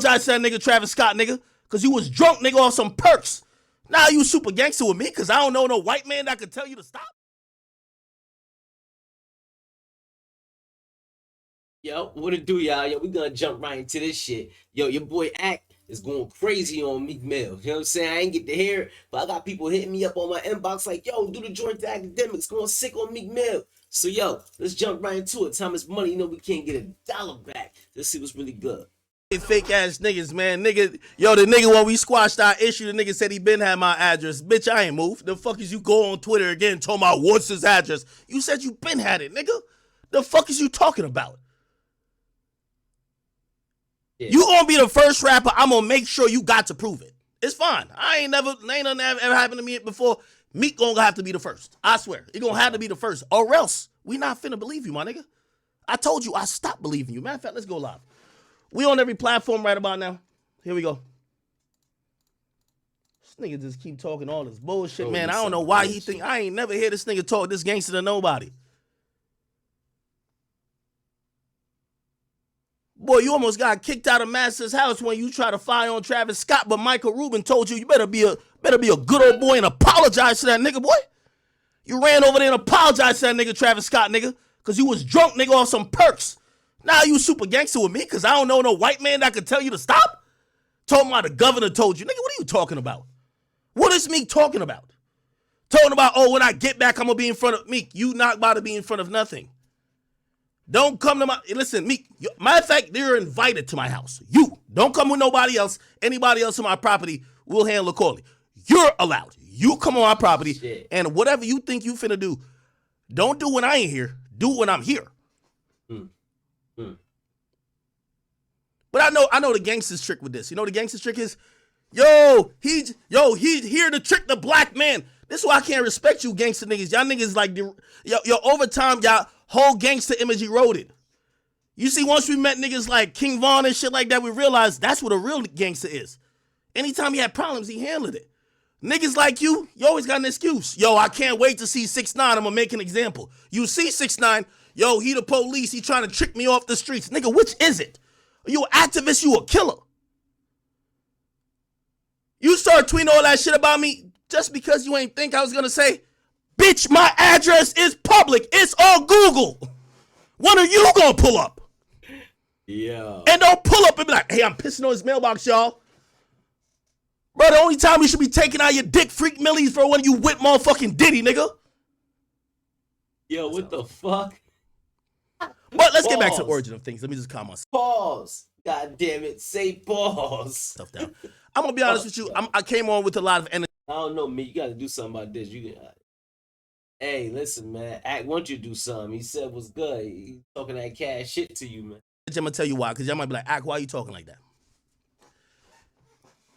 apologize to that nigga Travis Scott, nigga, because you was drunk, nigga, off some perks. Now you super gangster with me because I don't know no white man that could tell you to stop. Yo, what it do, y'all? Yo, we gonna jump right into this shit. Yo, your boy Act is going crazy on Meek Mill. You know what I'm saying? I ain't get to hear it, but I got people hitting me up on my inbox like, yo, do the joint to Akademiks, going sick on Meek Mill. So, yo, let's jump right into it. Time is money. You know we can't get $1 back. Let's see what's really good. Fake ass niggas, man. Nigga, yo, the nigga when we squashed our issue, the nigga said he been had my address. Bitch, I ain't moved. The fuck is you go on Twitter again talking about what's his address? You said you been had it, nigga. The fuck is you talking about? Yeah. You gonna be the first rapper, I'm gonna make sure you got to prove it. It's fine. Ain't nothing ever happened to me before. Meek gonna have to be the first. I swear. He gonna have to be the first. Or else, we not finna believe you, my nigga. I told you I stopped believing you. Matter of fact, let's go live. We on every platform right about now. Here we go. This nigga just keep talking all this bullshit, man. I don't know why he think I ain't never hear this nigga talk this gangster to nobody. Boy, you almost got kicked out of Master's house when you try to fire on Travis Scott, but Michael Rubin told you better be a good old boy and apologize to that nigga, boy. You ran over there and apologized to that nigga Travis Scott, nigga, because you was drunk, nigga, off some perks. Now you super gangster with me because I don't know no white man that could tell you to stop? Talking about the governor told you. Nigga, what are you talking about? What is Meek talking about? Talking about, oh, when I get back, I'm going to be in front of Meek. You not about to be in front of nothing. Don't come to my, listen, Meek, matter of fact, you're invited to my house. You, don't come with nobody else. Anybody else on my property, we'll handle accordingly. You're allowed. You come on my property, and whatever you think you finna do, don't do when I ain't here. Do it when I'm here. But I know the gangster's trick with this. You know what the gangster's trick is? He's here to trick the black man. This is why I can't respect you gangster niggas. Y'all niggas like, over time, y'all whole gangster image eroded. You see, once we met niggas like King Von and shit like that, we realized that's what a real gangster is. Anytime he had problems, he handled it. Niggas like you always got an excuse. Yo, I can't wait to see 6ix9ine. I'm gonna make an example. You see 6ix9ine, yo, he the police. He trying to trick me off the streets. Nigga, which is it? Are you an activist? You a killer? You start tweeting all that shit about me just because you ain't think I was gonna say, bitch, my address is public. It's on Google. When are you gonna pull up? Yeah. And don't pull up and be like, hey, I'm pissing on his mailbox, y'all. Bro, the only time you should be taking out your dick freak millies for when you with motherfucking Diddy, nigga. Yo, what the fuck? But let's get back to the origin of things. Let me just calm myself. Pause. God damn it. Say pause. Stuff down. I'm going to be honest with you. I came on with a lot of energy. I don't know, me. You got to do something about this. Hey, listen, man. Act want you to do something. He said what's good. He talking that cash shit to you, man. I'm going to tell you why. Because y'all might be like, Act, why are you talking like that?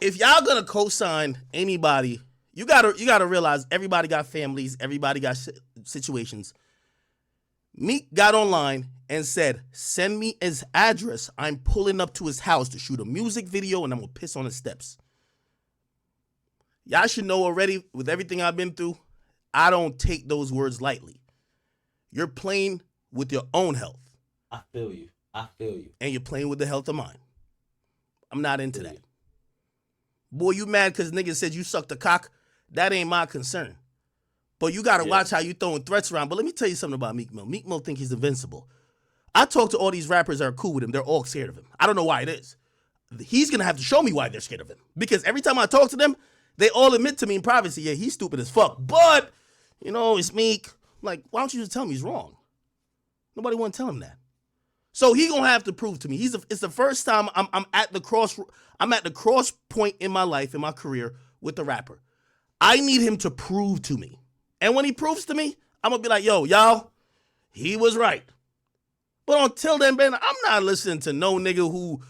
If y'all going to co-sign anybody, you gotta realize everybody got families. Everybody got situations. Meek got online and said, send me his address. I'm pulling up to his house to shoot a music video and I'm going to piss on his steps. Y'all should know already, with everything I've been through, I don't take those words lightly. You're playing with your own health. I feel you. And you're playing with the health of mine. I'm not into that. Boy, you mad because niggas said you sucked a cock? That ain't my concern. But you got to watch how you throwing threats around. But let me tell you something about Meek Mill. Meek Mill think he's invincible. I talk to all these rappers that are cool with him. They're all scared of him. I don't know why it is. He's going to have to show me why they're scared of him. Because every time I talk to them, they all admit to me in privacy, yeah, he's stupid as fuck. But, you know, it's Meek. Like, why don't you just tell me he's wrong? Nobody want to tell him that. So he going to have to prove to me. It's the first time I'm at the cross point in my life, in my career, with the rapper. I need him to prove to me. And when he proves to me, I'm going to be like, yo, y'all, he was right. But until then, man, I'm not listening to no nigga who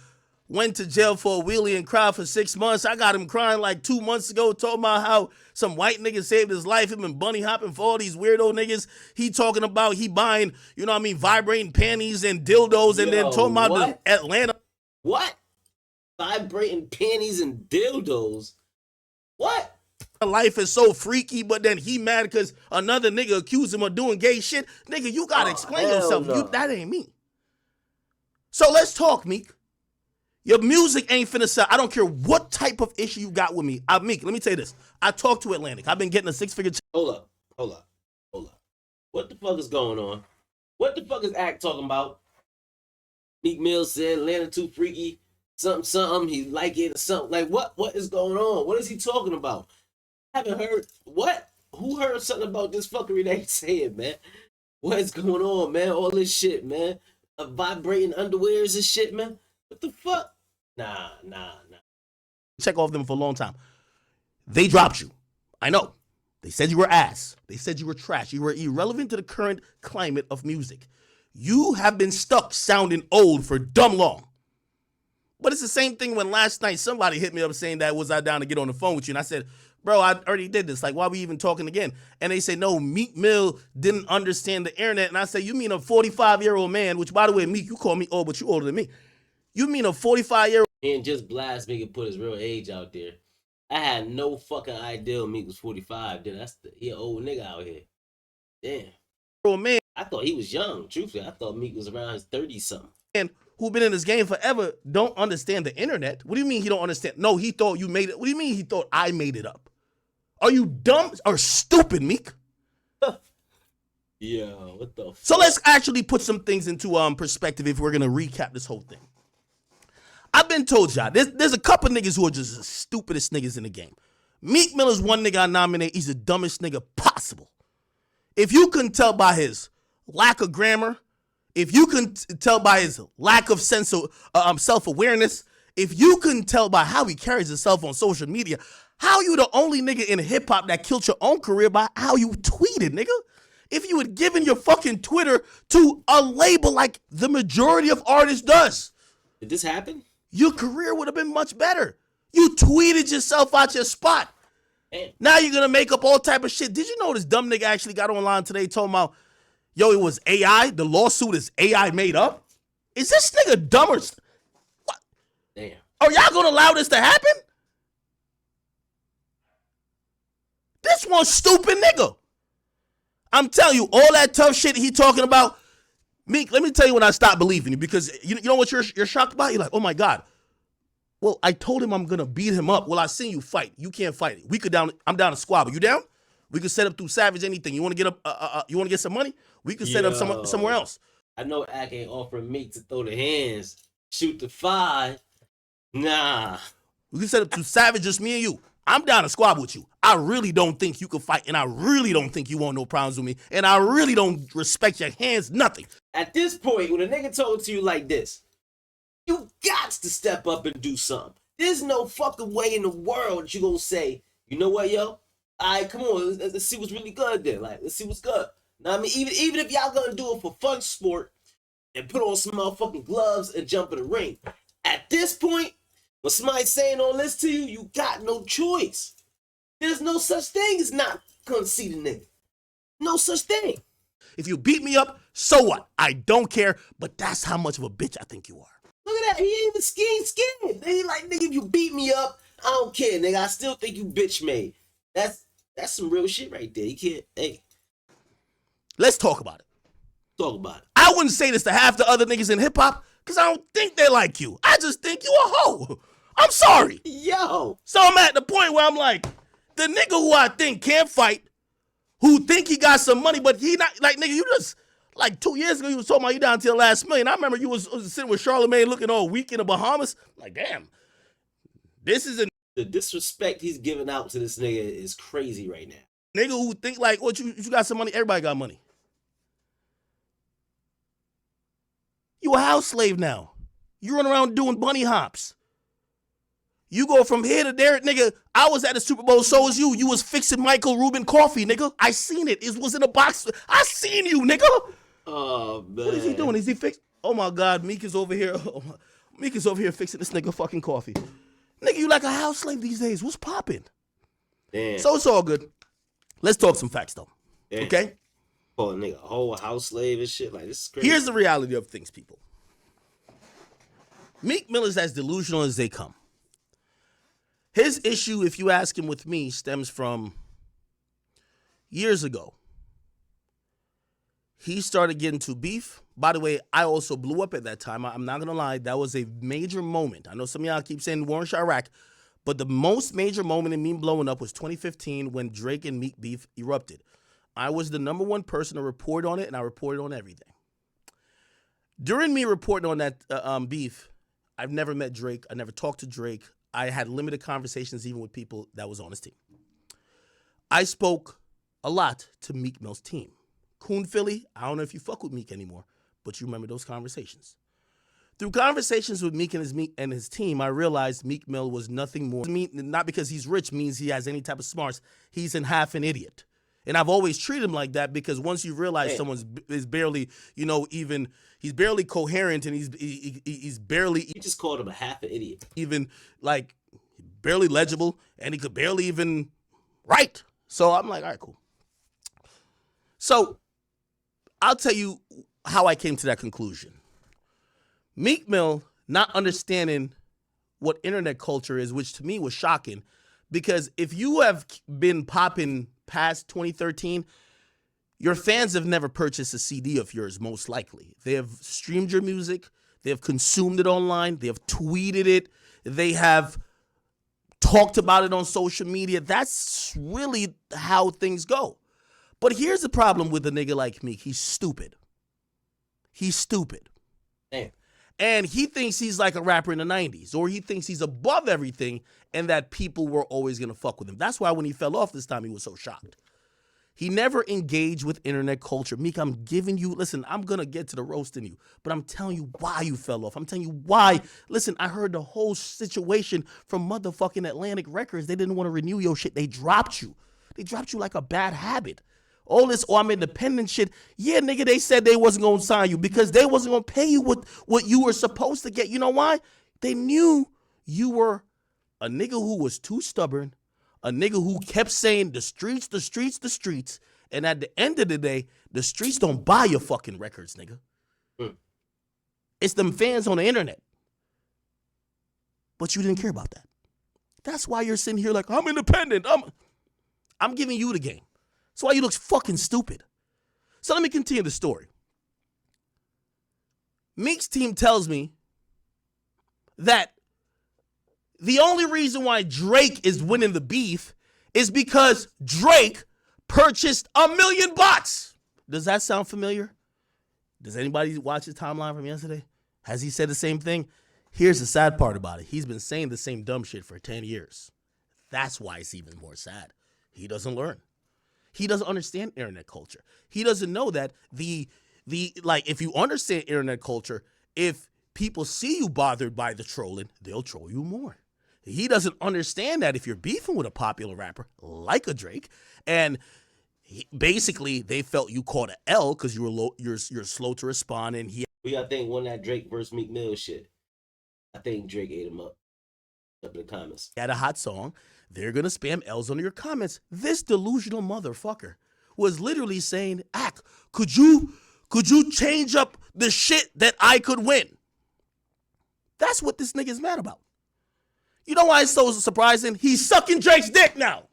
went to jail for a wheelie and cried for 6 months. I got him crying like 2 months ago, talking about how some white nigga saved his life. Him and bunny hopping for all these weirdo niggas. He talking about he buying, you know what I mean, vibrating panties and dildos and then talking about the Atlanta. What? Vibrating panties and dildos? What? Life is so freaky, but then he mad because another nigga accused him of doing gay shit. Nigga, you gotta explain yourself. No. That ain't me. So let's talk, Meek. Your music ain't finna sell. I don't care what type of issue you got with me. Meek, let me tell you this. I talked to Atlantic. I've been getting a 6-figure check. Hold up. What the fuck is going on? What the fuck is Act talking about? Meek Mill said Atlanta too freaky, something, he like it or something. Like what is going on? What is he talking about? I haven't heard what? Who heard something about this fuckery that he's saying, man? What is going on, man? All this shit, man. Vibrating underwears and shit, man. What the fuck? Nah. Check off them for a long time. They dropped you. I know. They said you were ass. They said you were trash. You were irrelevant to the current climate of music. You have been stuck sounding old for dumb long. But it's the same thing when last night somebody hit me up saying that was I down to get on the phone with you. And I said, bro, I already did this. Like, why are we even talking again? And they say, no, Meek Mill didn't understand the internet. And I say, you mean a 45-year-old man, which, by the way, Meek, you call me old, but you older than me. You mean a 45-year-old? And just blast Meek and put his real age out there. I had no fucking idea Meek was 45. Then he an old nigga out here. Damn. Man. I thought he was young. Truthfully, I thought Meek was around his 30-something. And who been in this game forever don't understand the internet. What do you mean he don't understand? No, he thought you made it. What do you mean he thought I made it up? Are you dumb or stupid, Meek? Yeah, what the fuck? So let's actually put some things into perspective if we're going to recap this whole thing. I've been told y'all, there's a couple niggas who are just the stupidest niggas in the game. Meek Mill is one nigga I nominate. He's the dumbest nigga possible. If you couldn't tell by his lack of grammar, if you couldn't tell by his lack of self-awareness, if you couldn't tell by how he carries himself on social media, how you the only nigga in hip-hop that killed your own career by how you tweeted, nigga? If you had given your fucking Twitter to a label like the majority of artists does. Did this happen? Your career would have been much better. You tweeted yourself out your spot. Damn. Now you're going to make up all type of shit. Did you know this dumb nigga actually got online today talking about, yo, it was AI? The lawsuit is AI made up? Is this nigga dumb or... What? Damn. Are y'all going to allow this to happen? This one stupid nigga. I'm telling you, all that tough shit he talking about, Meek, let me tell you when I stopped believing you, because you know what you're shocked about? You're like, oh my God. Well, I told him I'm gonna beat him up. Well, I seen you fight. You can't fight it. I'm down to squabble. You down? We could set up through Savage anything. You want to get up? You want to get some money? We could set up somewhere else. I know Ak ain't offering Meek to throw the hands, shoot the 5. Nah. We can set up to Savage, just me and you. I'm down to squabble with you. I really don't think you can fight, and I really don't think you want no problems with me, and I really don't respect your hands, nothing. At this point, when a nigga talk to you like this, you got to step up and do something. There's no fucking way in the world that you gonna say, you know what, yo? All right, come on, let's see what's really good then. Like, let's see what's good. Now, I mean, even if y'all gonna do it for fun sport and put on some motherfucking gloves and jump in the ring, at this point, when somebody's saying all this to you, you got no choice. There's no such thing as not conceited nigga. No such thing. If you beat me up, so what? I don't care, but that's how much of a bitch I think you are. Look at that. He ain't even scared. He like, nigga, if you beat me up, I don't care, nigga. I still think you bitch made. That's some real shit right there. You can't, hey. Let's talk about it. Talk about it. I wouldn't say this to half the other niggas in hip-hop, because I don't think they like you. I just think you a hoe. I'm sorry. Yo. So I'm at the point where I'm like, the nigga who I think can't fight, who think he got some money, but he not, like, nigga, you just, like 2 years ago, you was talking about you down to your last million. I remember you was sitting with Charlamagne looking all weak in the Bahamas. Like, damn, this is a... The disrespect he's giving out to this nigga is crazy right now. Nigga who think like, what, you got some money? Everybody got money. You a house slave now. You run around doing bunny hops. You go from here to there, nigga. I was at the Super Bowl, so was you. You was fixing Michael Rubin coffee, nigga. I seen it. It was in a box. I seen you, nigga. Oh, man. What is he doing? Is he fix? Oh, my God. Meek is over here. Meek is over here fixing this nigga fucking coffee. Nigga, you like a house slave these days. What's popping? Damn. So it's all good. Let's talk some facts, though. Damn. Okay? Oh, nigga, a whole house slave and shit. Like, this is crazy. Here's the reality of things, people. Meek Mill is as delusional as they come. His issue, if you ask him with me, stems from years ago. he started getting to beef. By the way, I also blew up at that time. I'm not going to lie. That was a major moment. I know some of y'all keep saying war in Chirac, but the most major moment in me blowing up was 2015 when Drake and Meek beef erupted. I was the number one person to report on it, and I reported on everything. During me reporting on that beef, I've never met Drake. I never talked to Drake. I had limited conversations even with people that was on his team. I spoke a lot to Meek Mill's team. Coon Philly, I don't know if you fuck with Meek anymore, but you remember those conversations. Through conversations with Meek and his team, I realized Meek Mill was nothing more. Not because he's rich means he has any type of smarts. He's in half an idiot. And I've always treated him like that because once you realize someone's is barely, even he's barely coherent and he's barely. You just called him a half an idiot. Even like barely legible, and he could barely even write. So I'm like, all right, cool. So I'll tell you how I came to that conclusion. Meek Mill not understanding what internet culture is, which to me was shocking, because if you have been popping past 2013, your fans have never purchased a CD of yours, most likely. They have streamed your music, they have consumed it online, they have tweeted it, they have talked about it on social media. That's really how things go. But here's the problem with a nigga like Meek. He's stupid. He's stupid. Damn. And he thinks he's like a rapper in the 90s, or he thinks he's above everything and that people were always going to fuck with him. That's why when he fell off this time, he was so shocked. He never engaged with internet culture. Meek, I'm giving you, listen, I'm going to get to the roasting you, but I'm telling you why you fell off. I'm telling you why. Listen, I heard the whole situation from motherfucking Atlantic Records. They didn't want to renew your shit. They dropped you. They dropped you like a bad habit. All this, I'm independent shit. Yeah, nigga, they said they wasn't going to sign you because they wasn't going to pay you what you were supposed to get. You know why? They knew you were a nigga who was too stubborn, a nigga who kept saying the streets, the streets, the streets. And at the end of the day, the streets don't buy your fucking records, nigga. It's them fans on the internet. But you didn't care about that. That's why you're sitting here like, I'm independent. I'm giving you the game. That's why you look fucking stupid. So let me continue the story. Meek's team tells me that the only reason why Drake is winning the beef is because Drake purchased 1 million bots. Does that sound familiar? Does anybody watch his timeline from yesterday? Has he said the same thing? Here's the sad part about it. He's been saying the same dumb shit for 10 years. That's why it's even more sad. He doesn't learn. He doesn't understand internet culture. He doesn't know that if you understand internet culture, if people see you bothered by the trolling, they'll troll you more. He doesn't understand that if you're beefing with a popular rapper like a Drake, and basically they felt you caught an L because you're slow to respond, and We got to think when that Drake versus Meek Mill shit. I think Drake ate him up in the comments. Had a hot song. They're going to spam L's under your comments. This delusional motherfucker was literally saying, could you change up the shit that I could win? That's what this nigga's mad about. You know why it's so surprising? He's sucking Drake's dick now.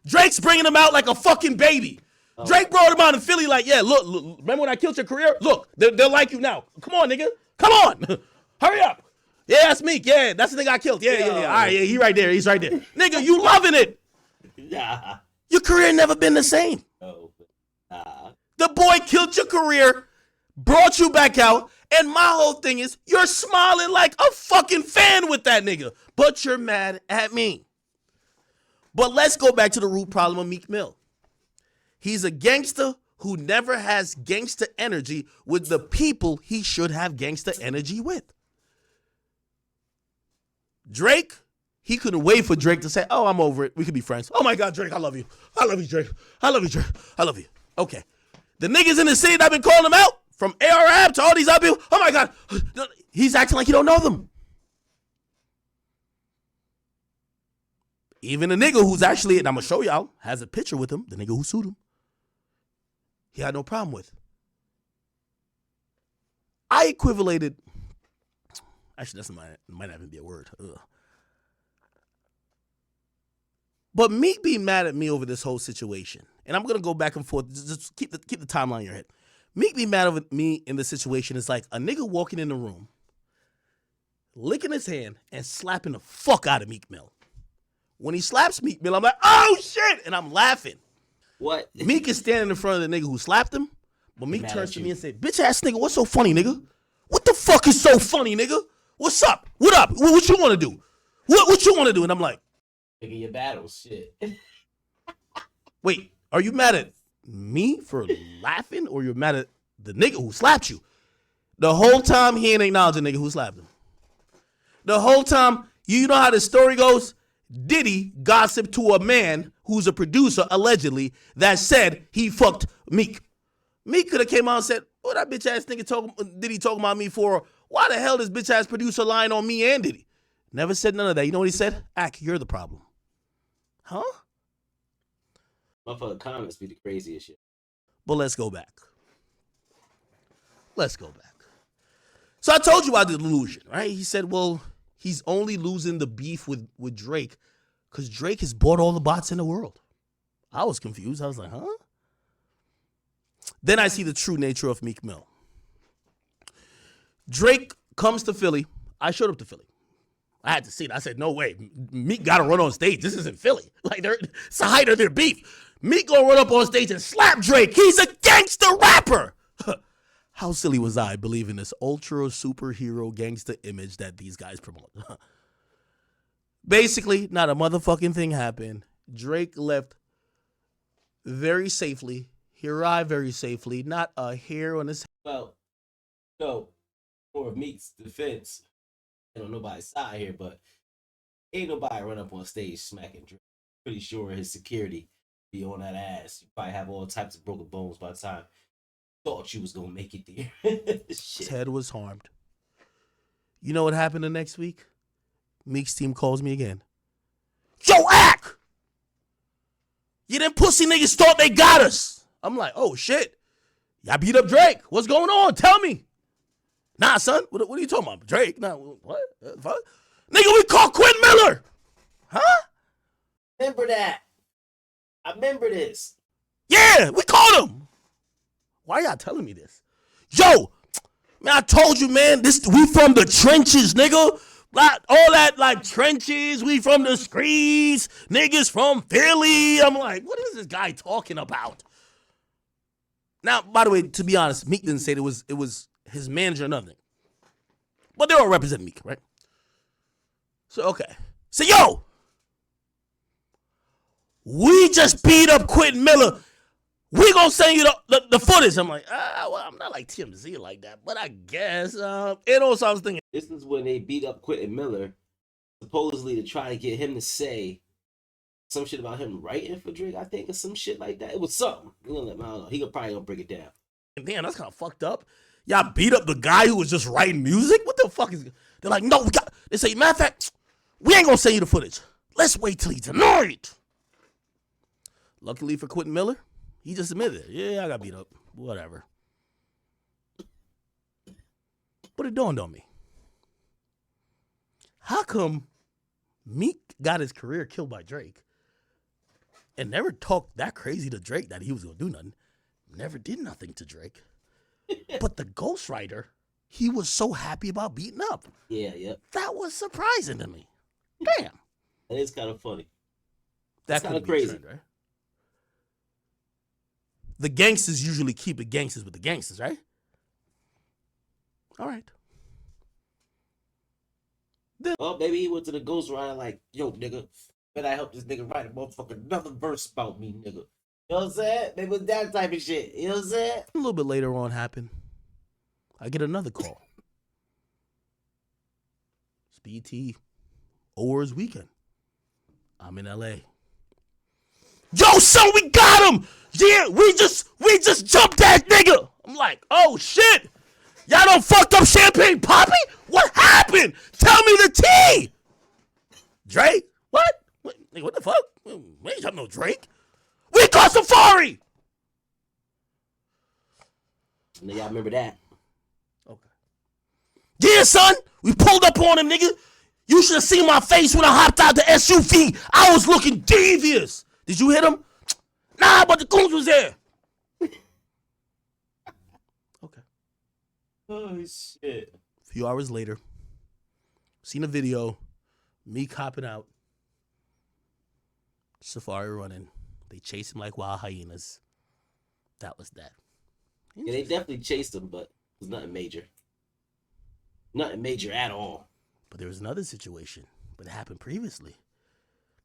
Drake's bringing him out like a fucking baby. Oh. Drake brought him out in Philly like, yeah, look, remember when I killed your career? Look, they'll like you now. Come on, nigga. Come on. Hurry up. Yeah, that's Meek. Yeah, that's the nigga I killed. Yeah. All right, yeah, he right there. He's right there. Nigga, you loving it. Nah. Your career never been the same. Oh, nah. The boy killed your career, brought you back out, and my whole thing is you're smiling like a fucking fan with that nigga, but you're mad at me. But let's go back to the root problem of Meek Mill. He's a gangster who never has gangster energy with the people he should have gangster energy with. Drake, he couldn't wait for Drake to say, oh, I'm over it. We could be friends. Oh, my God, Drake, I love you. I love you, Drake. I love you, Drake. I love you. Okay. The niggas in the city that have been calling him out, from ARAB to all these other people, oh, my God. He's acting like he don't know them. Even the nigga who's actually, and I'm going to show y'all, has a picture with him, the nigga who sued him, he had no problem with. I equivalated. Actually, that might not even be a word. Ugh. But Meek being mad at me over this whole situation, and I'm gonna go back and forth. Just keep the timeline in your head. Meek be mad with me in the situation is like a nigga walking in the room, licking his hand and slapping the fuck out of Meek Mill. When he slaps Meek Mill, I'm like, oh shit, and I'm laughing. What? Meek is standing in front of the nigga who slapped him, but Meek turns to you. me and said, bitch ass nigga, what's so funny, nigga? What the fuck is so funny, nigga? What's up? What up? What you want to do? What you want to do? And I'm like, Picking your battles, shit. wait, are you mad at me for laughing or you're mad at the nigga who slapped you? The whole time he ain't acknowledging the nigga who slapped him. The whole time, you know how the story goes? Diddy gossiped to a man who's a producer, allegedly, that said he fucked Meek. Meek could have came out and said, what that bitch ass nigga Diddy talking about me for? Why the hell does bitch ass producer lying on me and Diddy? Never said none of that. You know what he said? Ak, you're the problem. Huh? Motherfucker comments be the craziest shit. But let's go back. So I told you about the delusion, right? He said, well, he's only losing the beef with Drake because Drake has bought all the bots in the world. I was confused. I was like, huh? Then I see the true nature of Meek Mill. Drake comes to Philly. I showed up to Philly. I had to see it. I said, no way. Meek got to run on stage. This isn't Philly. Like, it's the height of their beef. Meek gonna run up on stage and slap Drake. He's a gangster rapper. How silly was I believing this ultra superhero gangster image that these guys promote? Basically, not a motherfucking thing happened. Drake left very safely. He arrived very safely. Not a hair on his head. Well, no, for Meek's defense, I don't know nobody's side here, but ain't nobody run up on stage smacking Drake. Pretty sure his security be on that ass. You probably have all types of broken bones by the time you thought you was gonna make it there. His head was harmed. You know what happened the next week? Meek's team calls me again. Yo, Ak! You them pussy niggas thought they got us. I'm like, oh shit. Y'all beat up Drake. What's going on? Tell me. Nah, son. What are you talking about? Drake? Nah, what? Fuck? Nigga, we caught Quinn Miller. Huh? Remember that. I remember this. Yeah, we caught him. Why y'all telling me this? Yo, man, I told you, man, we from the trenches, nigga. Like, all that, like, trenches, we from the streets, niggas from Philly. I'm like, what is this guy talking about? Now, by the way, to be honest, Meek didn't say it was his manager or nothing. But they all represent Meek, right? So, okay. So, yo, we just beat up Quentin Miller. We gonna send you the footage. I'm like, well, I'm not like TMZ like that, but I guess. And also I was thinking. This is when they beat up Quentin Miller, supposedly to try to get him to say some shit about him writing for Drake, I think, or some shit like that. It was something. You know, I don't know. He probably gonna break it down. Damn, that's kind of fucked up. Y'all beat up the guy who was just writing music? What the fuck is... They're like, no, they say, matter of fact, we ain't gonna send you the footage. Let's wait till tonight. Luckily for Quentin Miller, he just admitted it. Yeah, I got beat up. Whatever. But it dawned on me. How come Meek got his career killed by Drake and never talked that crazy to Drake that he was going to do nothing? Never did nothing to Drake. But the ghostwriter, he was so happy about beating up. Yeah. That was surprising to me. Damn. That is kind of funny. That's kind of crazy. Trend, right? The gangsters usually keep it gangsters with the gangsters, right? All right. Oh, maybe he went to the ghostwriter like, yo, nigga, better I help this nigga write a motherfucking another verse about me, nigga. You know what I'm saying? Maybe it was that type of shit. You know what I'm saying? A little bit later on happened. I get another call. It's BT Awards weekend. I'm in LA. Yo, son, we got him! Yeah, we just jumped that nigga! I'm like, oh shit! Y'all done fucked up Champagne Poppy? What happened? Tell me the tea! Drake? What? What the fuck? We ain't got no Drake. We caught Safari! Now y'all remember that. Okay. Yeah, son! We pulled up on him, nigga. You should have seen my face when I hopped out the SUV. I was looking devious. Did you hit him? Nah, but the goons was there. Oh shit. A few hours later, seen a video, Meek hopping out, Safari running. They chase him like wild hyenas. That was that. Yeah, they definitely chased him, but it was nothing major. Nothing major at all. But there was another situation, but it happened previously.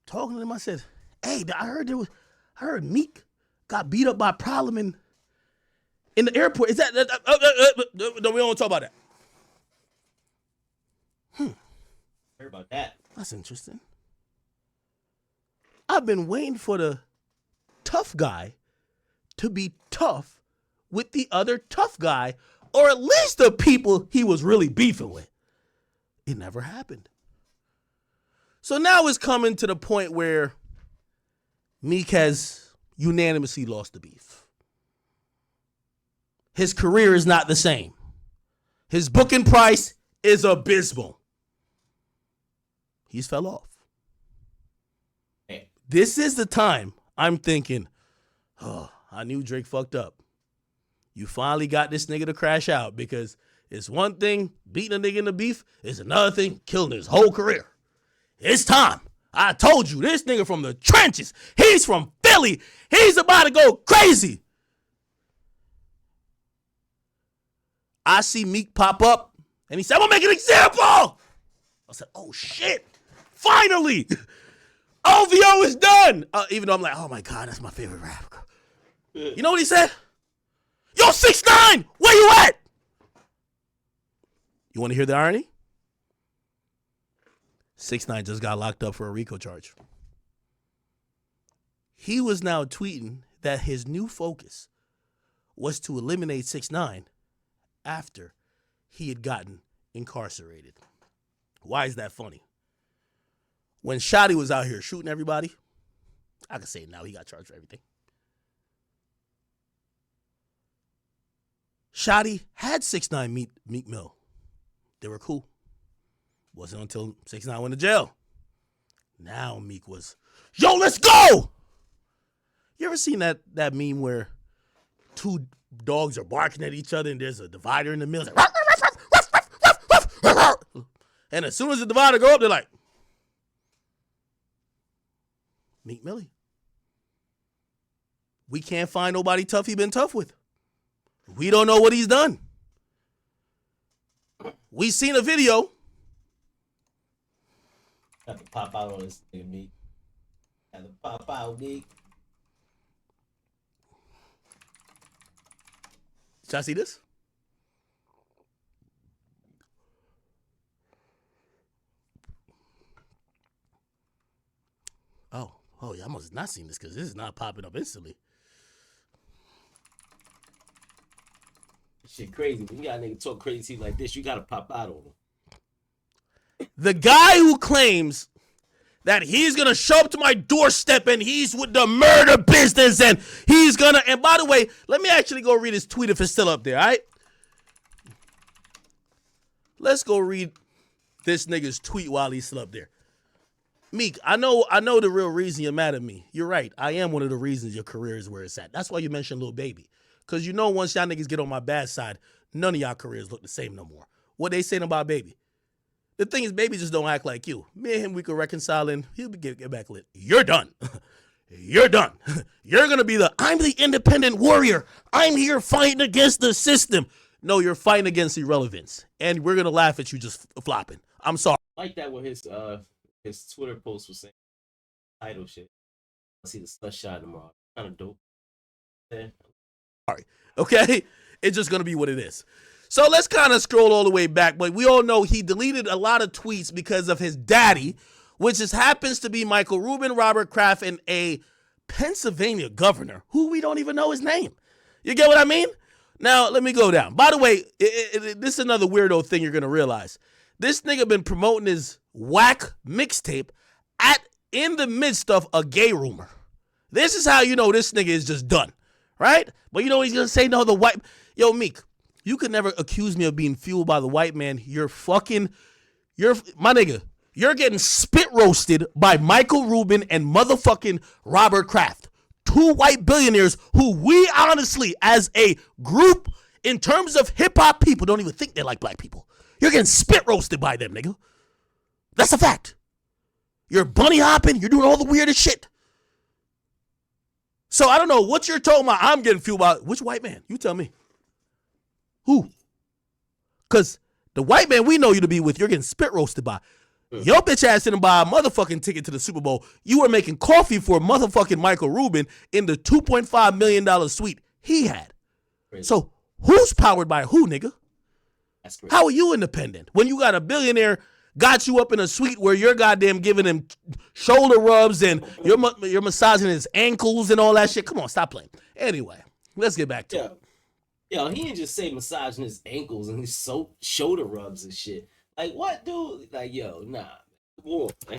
Talking to them, I said, "Hey, I heard Meek got beat up by Problem in the airport. Is that? No, we don't want to talk about that." Heard about that. That's interesting. I've been waiting for the tough guy to be tough with the other tough guy, or at least the people he was really beefing with. It never happened. So now it's coming to the point where Meek has unanimously lost the beef. His career is not the same. His booking price is abysmal. He's fell off. Hey. This is the time I'm thinking, oh, I knew Drake fucked up. You finally got this nigga to crash out, because it's one thing beating a nigga in the beef, it's another thing killing his whole career. It's time. I told you, this nigga from the trenches. He's from Philly. He's about to go crazy. I see Meek pop up, and he said, I'm going to make an example. I said, oh, shit. Finally. OVO is done. Even though I'm like, oh, my God, that's my favorite rapper. You know what he said? Yo, 6ix9ine, where you at? You want to hear the irony? 6ix9ine just got locked up for a RICO charge. He was now tweeting that his new focus was to eliminate 6ix9ine after he had gotten incarcerated. Why is that funny? When Shotty was out here shooting everybody, I can say it now, he got charged for everything. Shotty had 6ix9ine meet Meek Mill. They were cool. Wasn't until 6ix9ine went to jail. Now Meek was, yo, let's go! You ever seen that meme where two dogs are barking at each other and there's a divider in the middle? It's like, and as soon as the divider go up, they're like, Meek Millie. We can't find nobody tough he been tough with. We don't know what he's done. We seen a video. Got to pop out on this nigga, Meek. Got to pop out, Meek. Did y'all see this? Oh, yeah, I must have not seen this because this is not popping up instantly. Shit crazy. When you got a nigga talk crazy like this, you got to pop out on him. The guy who claims that he's going to show up to my doorstep and he's with the murder business and he's going to, and by the way, let me actually go read his tweet if it's still up there, all right? Let's go read this nigga's tweet while he's still up there. Meek, I know the real reason you're mad at me. You're right. I am one of the reasons your career is where it's at. That's why you mentioned Lil Baby. Because you know once y'all niggas get on my bad side, none of y'all careers look the same no more. What they saying about Baby? The thing is, Baby just don't act like you. Me and him, we could reconcile and he'll get back lit. You're done. You're done. You're going to be I'm the independent warrior. I'm here fighting against the system. No, you're fighting against irrelevance. And we're going to laugh at you just flopping. I'm sorry. I like that what his Twitter post was saying. Idol shit. I'll see the slush shot tomorrow. Kind of dope. Yeah. Sorry. Okay? It's just going to be what it is. So let's kind of scroll all the way back. But we all know he deleted a lot of tweets because of his daddy, which just happens to be Michael Rubin, Robert Kraft, and a Pennsylvania governor who we don't even know his name. You get what I mean? Now, let me go down. By the way, this is another weirdo thing you're going to realize. This nigga been promoting his whack mixtape in the midst of a gay rumor. This is how you know this nigga is just done, right? But you know he's going to say, no, the white... Yo, Meek, you could never accuse me of being fueled by the white man. My nigga, you're getting spit roasted by Michael Rubin and motherfucking Robert Kraft. Two white billionaires who we honestly, as a group in terms of hip-hop, people don't even think they like black people. You're getting spit roasted by them, nigga. That's a fact. You're bunny hopping. You're doing all the weirdest shit. So I don't know what you're talking about. I'm getting fueled by. Which white man? You tell me. Who? Because the white man we know you to be with, you're getting spit roasted by. Your bitch ass didn't buy a motherfucking ticket to the Super Bowl. You were making coffee for motherfucking Michael Rubin in the $2.5 million suite he had. Crazy. So who's powered by who, nigga? That's crazy. How are you independent when you got a billionaire got you up in a suite where you're goddamn giving him shoulder rubs and you're massaging his ankles and all that shit? Come on, stop playing. Anyway, let's get back to it. Yo, he didn't just say massaging his ankles and his shoulder rubs and shit. Like, what, dude? Like, yo, nah. Come on, man.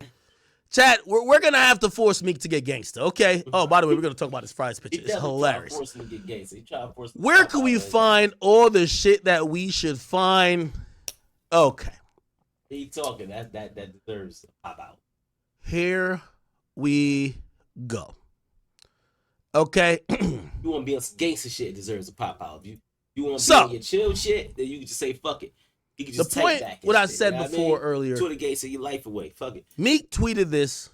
Chat, we're going to have to force Meek to get gangster, okay? Oh, by the way, we're going to talk about his fries picture. It's hilarious. Force him to get gangster. He tried to force him. Where can we find all the shit that we should find? Okay. He talking. That deserves to pop out. Here we go. Okay. You want to be on some gangster shit, it deserves to pop out. If you want to be on your chill shit, then you can just say fuck it. You can just the point, back what I shit, said before earlier. Twitter gangster your life away. Fuck it. Meek tweeted this.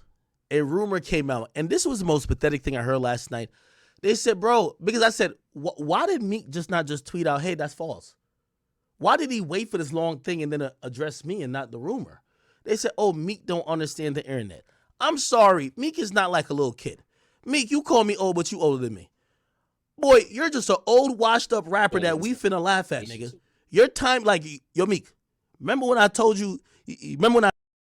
A rumor came out, and this was the most pathetic thing I heard last night. They said, bro, because I said, why did Meek not just tweet out, hey, that's false? Why did he wait for this long thing and then address me and not the rumor? They said, oh, Meek don't understand the internet. I'm sorry. Meek is not like a little kid. Meek, you call me old, but you older than me. Boy, you're just an old, washed-up rapper that we finna laugh at, nigga. Your time, like, yo, Meek, remember when I told you, remember when I...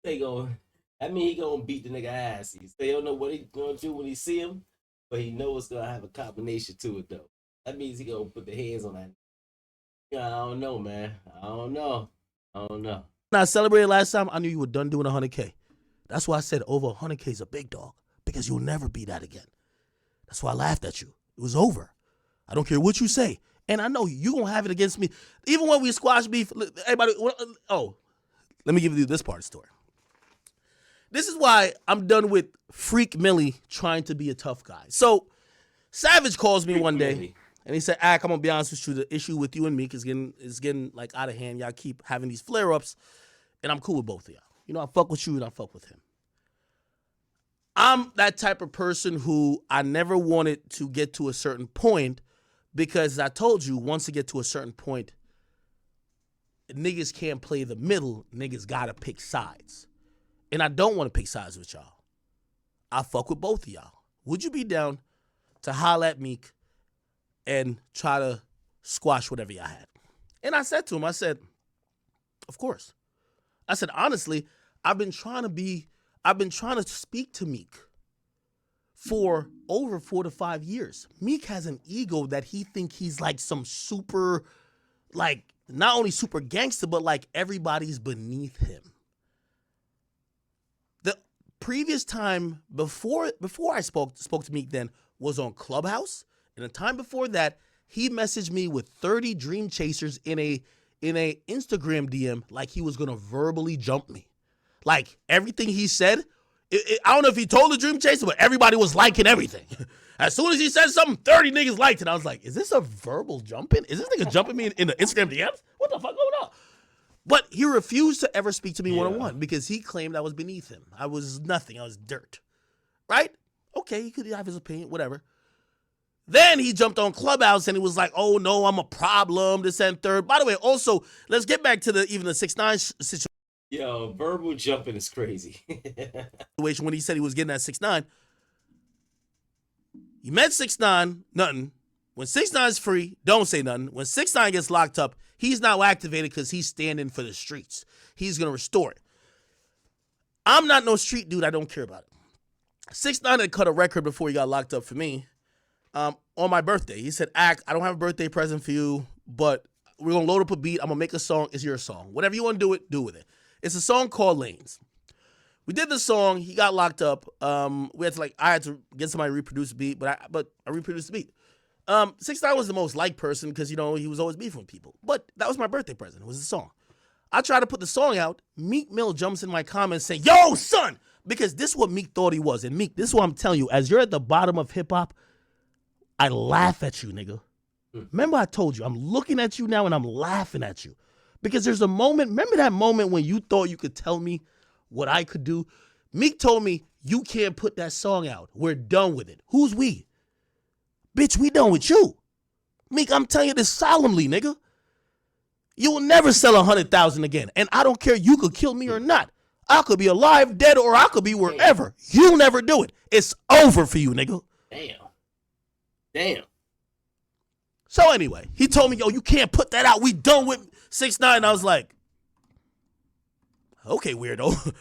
I mean, he gonna beat the nigga ass. They don't know what he gonna do when he see him, but he knows it's gonna have a combination to it, though. That means he gonna put the hands on that. Yeah, I don't know, man. I don't know. When I celebrated last time, I knew you were done doing 100K. That's why I said over 100K is a big dog, because you'll never be that again. That's why I laughed at you. It was over. I don't care what you say. And I know you gonna have it against me. Even when we squash beef, everybody, let me give you this part of the story. This is why I'm done with Freak Millie trying to be a tough guy. So Savage calls me one day and he said, Ak, I'm gonna be honest with you, the issue with you and Meek is getting like out of hand. Y'all keep having these flare-ups, and I'm cool with both of y'all. You know, I fuck with you and I fuck with him. I'm that type of person who I never wanted to get to a certain point, because as I told you, once you get to a certain point, niggas can't play the middle. Niggas gotta pick sides. And I don't want to pick sides with y'all. I fuck with both of y'all. Would you be down to holler at Meek and try to squash whatever y'all had? And I said to him, I said, of course. I said, honestly, I've been trying to speak to Meek for over 4 to 5 years. Meek has an ego that he think he's like some super, like, not only super gangster, but like everybody's beneath him. The previous time before I spoke to Meek then was on Clubhouse. And the time before that, he messaged me with 30 dream chasers in a Instagram DM like he was gonna verbally jump me. Like everything he said, I don't know if he told the dream chaser, but everybody was liking everything. As soon as he said something, 30 niggas liked it. I was like, is this a verbal jumping? Is this nigga jumping me in the Instagram DMs? What the fuck going on? But he refused to ever speak to me one-on-one because he claimed I was beneath him. I was nothing. I was dirt. Right? Okay, he could have his opinion, whatever. Then he jumped on Clubhouse and he was like, oh no, I'm a problem, this and third. By the way, also, let's get back to the 6ix9ine situation. Yo, verbal jumping is crazy. When he said he was getting at 6ix9ine. You met 6ix9ine, nothing. When 6ix9ine's free, don't say nothing. When 6ix9ine gets locked up, he's now activated because he's standing for the streets. He's going to restore it. I'm not no street dude. I don't care about it. 6ix9ine had cut a record before he got locked up for me on my birthday. He said, Ak, I don't have a birthday present for you, but we're going to load up a beat. I'm going to make a song. It's your song. Whatever you want to do with it. It's a song called Lanes. We did the song. He got locked up. I had to get somebody to reproduce the beat, but I reproduced the beat. 6ix9ine was the most liked person because, you know, he was always beefing with people. But that was my birthday present. It was the song. I tried to put the song out. Meek Mill jumps in my comments saying, yo, son, because this is what Meek thought he was. And Meek, this is what I'm telling you. As you're at the bottom of hip-hop, I laugh at you, nigga. Remember I told you, I'm looking at you now and I'm laughing at you. Because there's a moment, remember that moment when you thought you could tell me what I could do? Meek told me, you can't put that song out. We're done with it. Who's we? Bitch, we done with you. Meek, I'm telling you this solemnly, nigga. You will never sell 100,000 again. And I don't care, you could kill me or not. I could be alive, dead, or I could be wherever. You'll never do it. It's over for you, nigga. Damn. So anyway, he told me, yo, you can't put that out. We done with 6ix9ine. I was like, okay, weirdo.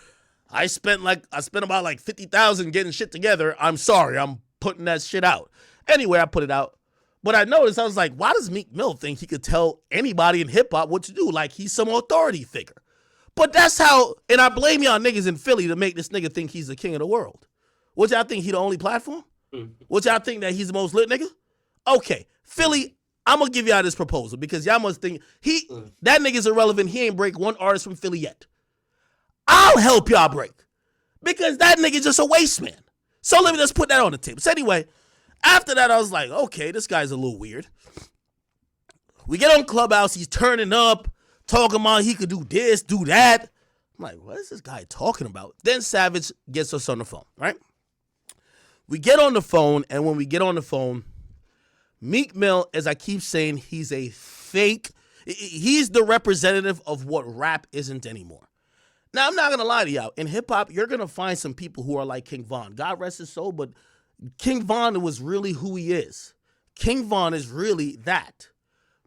I spent about like 50,000 getting shit together. I'm sorry, I'm putting that shit out. Anyway, I put it out. But I noticed, I was like, why does Meek Mill think he could tell anybody in hip hop what to do? Like he's some authority figure. But that's how, and I blame y'all niggas in Philly to make this nigga think he's the king of the world. What y'all think, he the only platform? What y'all think, that he's the most lit nigga? Okay, Philly, I'm gonna give y'all this proposal because y'all must think that nigga's irrelevant. He ain't break one artist from Philly yet. I'll help y'all break because that nigga's just a waste man. So let me just put that on the table. So anyway, after that, I was like, okay, this guy's a little weird. We get on Clubhouse, he's turning up, talking about he could do this, do that. I'm like, what is this guy talking about? Then Savage gets us on the phone, right? We get on the phone, and when we get on the phone, Meek Mill, as I keep saying, he's a fake. He's the representative of what rap isn't anymore. Now, I'm not going to lie to y'all. In hip-hop, you're going to find some people who are like King Von. God rest his soul, but King Von was really who he is. King Von is really that.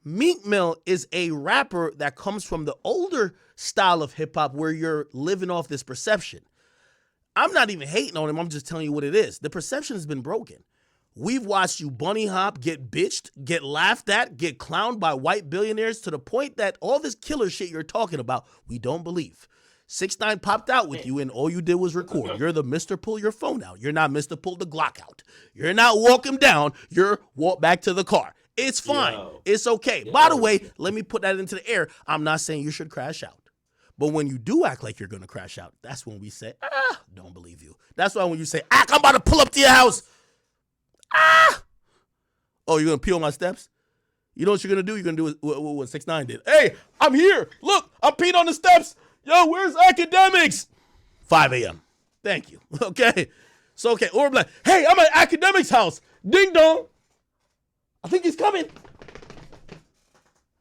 Meek Mill is a rapper that comes from the older style of hip-hop where you're living off this perception. I'm not even hating on him. I'm just telling you what it is. The perception has been broken. We've watched you bunny hop, get bitched, get laughed at, get clowned by white billionaires to the point that all this killer shit you're talking about, we don't believe. 6ix9ine popped out with you and all you did was record. You're the Mr. Pull your phone out. You're not Mr. Pull the Glock out. You're not walk him down. You're walk back to the car. It's fine. Yo. It's okay. Yo. By the way, let me put that into the air. I'm not saying you should crash out. But when you do act like you're going to crash out, that's when we say, don't believe you. That's why when you say, I'm about to pull up to your house. Oh, you're going to pee on my steps? You know what you're going to do? You're going to do what 6ix9ine did. Hey, I'm here. Look, I'm peeing on the steps. Yo, where's Akademiks? 5 a.m. Thank you. Okay. So, okay. Or I'm like, hey, I'm at Akademiks' house. Ding dong. I think he's coming.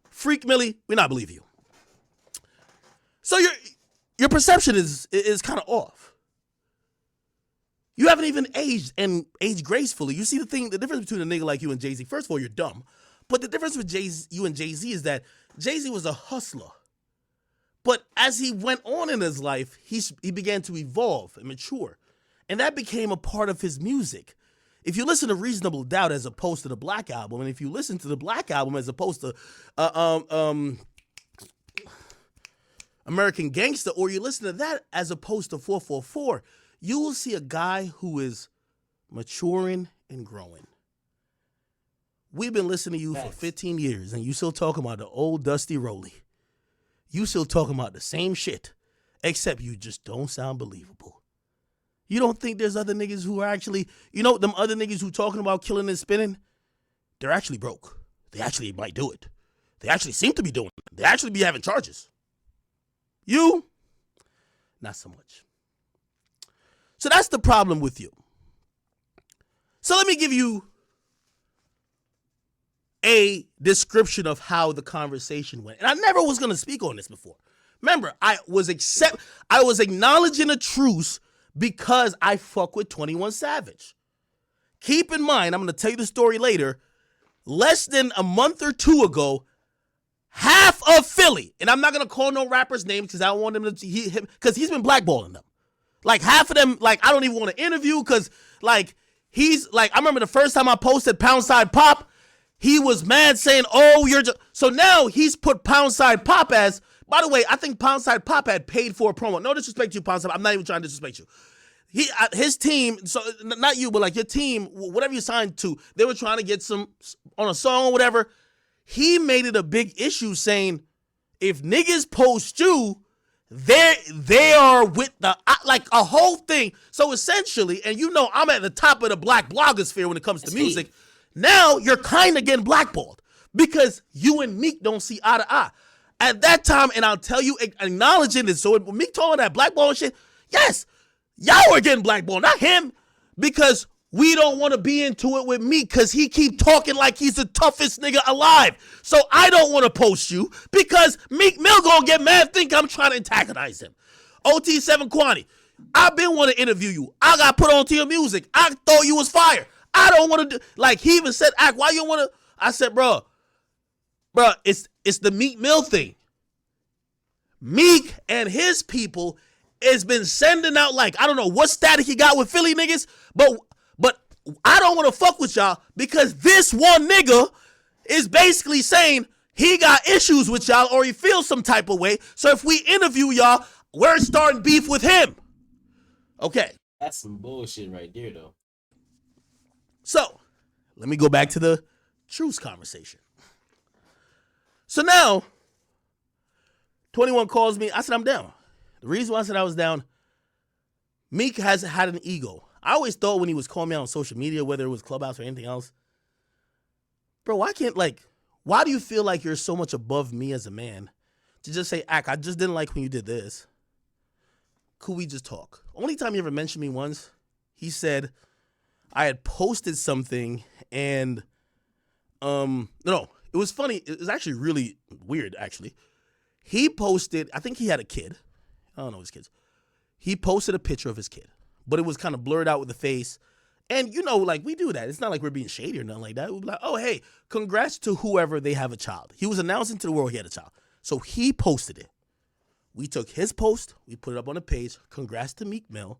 Freak Millie, we not believe you. So your perception is kind of off. You haven't even aged and aged gracefully. You see the difference between a nigga like you and Jay-Z. First of all, you're dumb. But the difference with you and Jay-Z is that Jay-Z was a hustler. But as he went on in his life, he began to evolve and mature. And that became a part of his music. If you listen to Reasonable Doubt as opposed to the Black Album, and if you listen to the Black Album as opposed to American Gangster, or you listen to that as opposed to 444, you will see a guy who is maturing and growing. We've been listening to you for 15 years, and you still talking about the old Dusty Roley. You still talking about the same shit, except you just don't sound believable. You don't think there's other niggas who are actually, them other niggas who talking about killing and spinning, they're actually broke. They actually might do it. They actually seem to be doing it. They actually be having charges. You, not so much. So that's the problem with you. So let me give you a description of how the conversation went. And I never was going to speak on this before. Remember, I was acknowledging a truce because I fuck with 21 Savage. Keep in mind, I'm going to tell you the story later. Less than a month or two ago, half of Philly, and I'm not going to call no rappers' names because I don't want them to, because he's been blackballing them. Like half of them, like I don't even want to interview because like he's like, I remember the first time I posted Poundside Pop, he was mad saying, oh, you're just, so now he's put Poundside Pop as, by the way, I think Poundside Pop had paid for a promo. No disrespect to you, Poundside. I'm not even trying to disrespect you. His team, so not you, but like your team, whatever you signed to, they were trying to get some on a song or whatever. He made it a big issue saying, if niggas post you, they are with the, like a whole thing. So essentially, and I'm at the top of the black blogosphere when it comes to music. Now you're kind of getting blackballed. because you and Meek don't see eye to eye. At that time, and I'll tell you, acknowledging this, so when Meek told that blackball shit, yes, y'all were getting blackballed, not him, because we don't want to be into it with Meek because he keep talking like he's the toughest nigga alive. So I don't want to post you because Meek Mill gonna get mad, think I'm trying to antagonize him. OT7 Kwani, I've been want to interview you. I got put onto your music. I thought you was fire. I don't want to do, like he even said, Act, why you want to? I said, bro, it's the Meek Mill thing. Meek and his people has been sending out like, I don't know what static he got with Philly niggas, but I don't want to fuck with y'all because this one nigga is basically saying he got issues with y'all or he feels some type of way. So if we interview y'all, we're starting beef with him. Okay. That's some bullshit right there, though. So let me go back to the truce conversation. So now, 21 calls me. I said, I'm down. The reason why I said I was down, Meek has had an ego. I always thought when he was calling me out on social media, whether it was Clubhouse or anything else, bro, why do you feel like you're so much above me as a man to just say, Ack, I just didn't like when you did this. Could we just talk? Only time he ever mentioned me once, he said I had posted something and, no, it was funny. It was actually really weird, actually. He posted, I think he had a kid. I don't know his kids. He posted a picture of his kid, but it was kind of blurred out with the face. And, you know, like, we do that. It's not like we're being shady or nothing like that. We'd be like, oh, hey, congrats to whoever they have a child. He was announcing to the world he had a child. So he posted it. We took his post. We put it up on the page. Congrats to Meek Mill.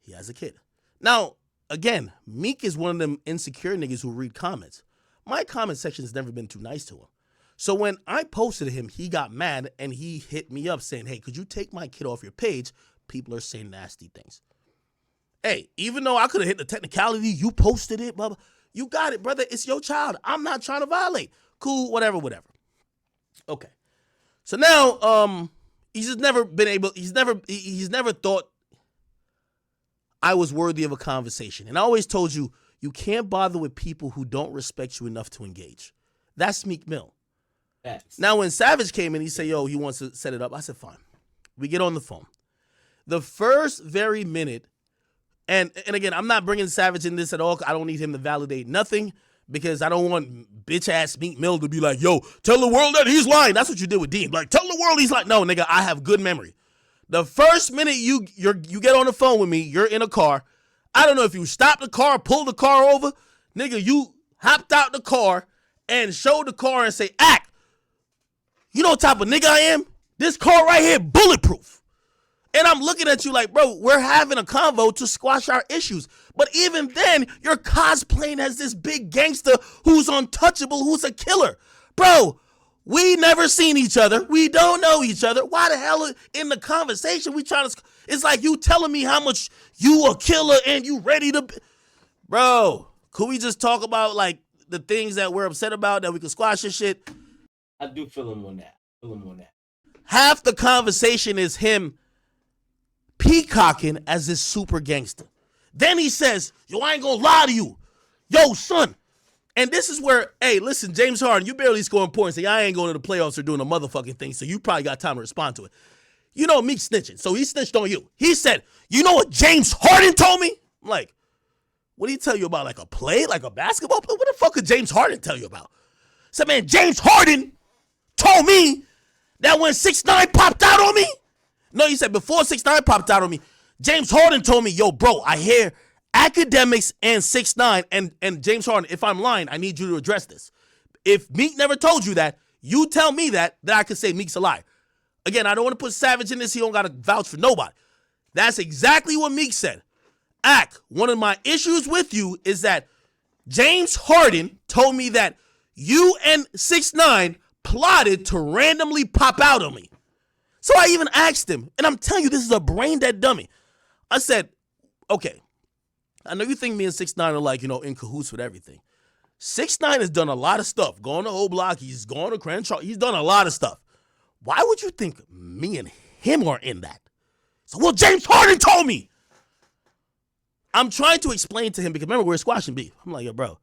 He has a kid. Now, again, Meek is one of them insecure niggas who read comments. My comment section has never been too nice to him. So when I posted him, he got mad and he hit me up saying, hey, could you take my kid off your page? People are saying nasty things. Hey, even though I could have hit the technicality, you posted it, blah, blah. You got it, brother. It's your child. I'm not trying to violate. Cool, whatever. Okay. So now, he's just never been able, he's never thought I was worthy of a conversation. And I always told you, you can't bother with people who don't respect you enough to engage. That's Meek Mill. Facts. Now, when Savage came in, he said, yo, he wants to set it up. I said, fine. We get on the phone. The first very minute, and again, I'm not bringing Savage in this at all. I don't need him to validate nothing because I don't want bitch-ass Meek Mill to be like, yo, tell the world that he's lying. That's what you did with Dean. Like, tell the world he's lying. No, nigga, I have good memory. The first minute you get on the phone with me, you're in a car. I don't know if you stopped the car, pulled the car over. Nigga, you hopped out the car and showed the car and say, Act, you know what type of nigga I am? This car right here, bulletproof. And I'm looking at you like, bro, we're having a convo to squash our issues. But even then, you're cosplaying as this big gangster who's untouchable, who's a killer. Bro, we never seen each other. We don't know each other. Why the hell in the conversation we trying to... It's like you telling me how much you a killer and you ready to... Bro, could we just talk about like the things that we're upset about that we can squash this shit? I do feel him on that. Half the conversation is him peacocking as this super gangster. Then he says, yo, I ain't gonna lie to you. Yo, son. And this is where, hey, listen, James Harden, you barely scoring points. Say, I ain't going to the playoffs or doing a motherfucking thing, so you probably got time to respond to it. You know Meek snitching, so he snitched on you. He said, you know what James Harden told me? I'm like, what did he tell you about, like a play, like a basketball play? What the fuck could James Harden tell you about? I said, man, James Harden told me that when 6ix9ine popped out on me, no, he said before 6ix9ine popped out on me, James Harden told me, yo, bro, I hear Akademiks and 6ix9ine and James Harden, if I'm lying, I need you to address this. If Meek never told you that, you tell me that I could say Meek's a liar. Again, I don't want to put Savage in this. He don't got to vouch for nobody. That's exactly what Meek said. Ack, one of my issues with you is that James Harden told me that you and 6ix9ine plotted to randomly pop out on me. So I even asked him, and I'm telling you, this is a brain dead dummy. I said, okay, I know you think me and 6ix9ine are like, in cahoots with everything. 6ix9ine has done a lot of stuff. Going to O Block, he's gone to Crenshaw, he's done a lot of stuff. Why would you think me and him are in that? So, well, James Harden told me. I'm trying to explain to him because remember, we're squashing beef. I'm like, yo, bro,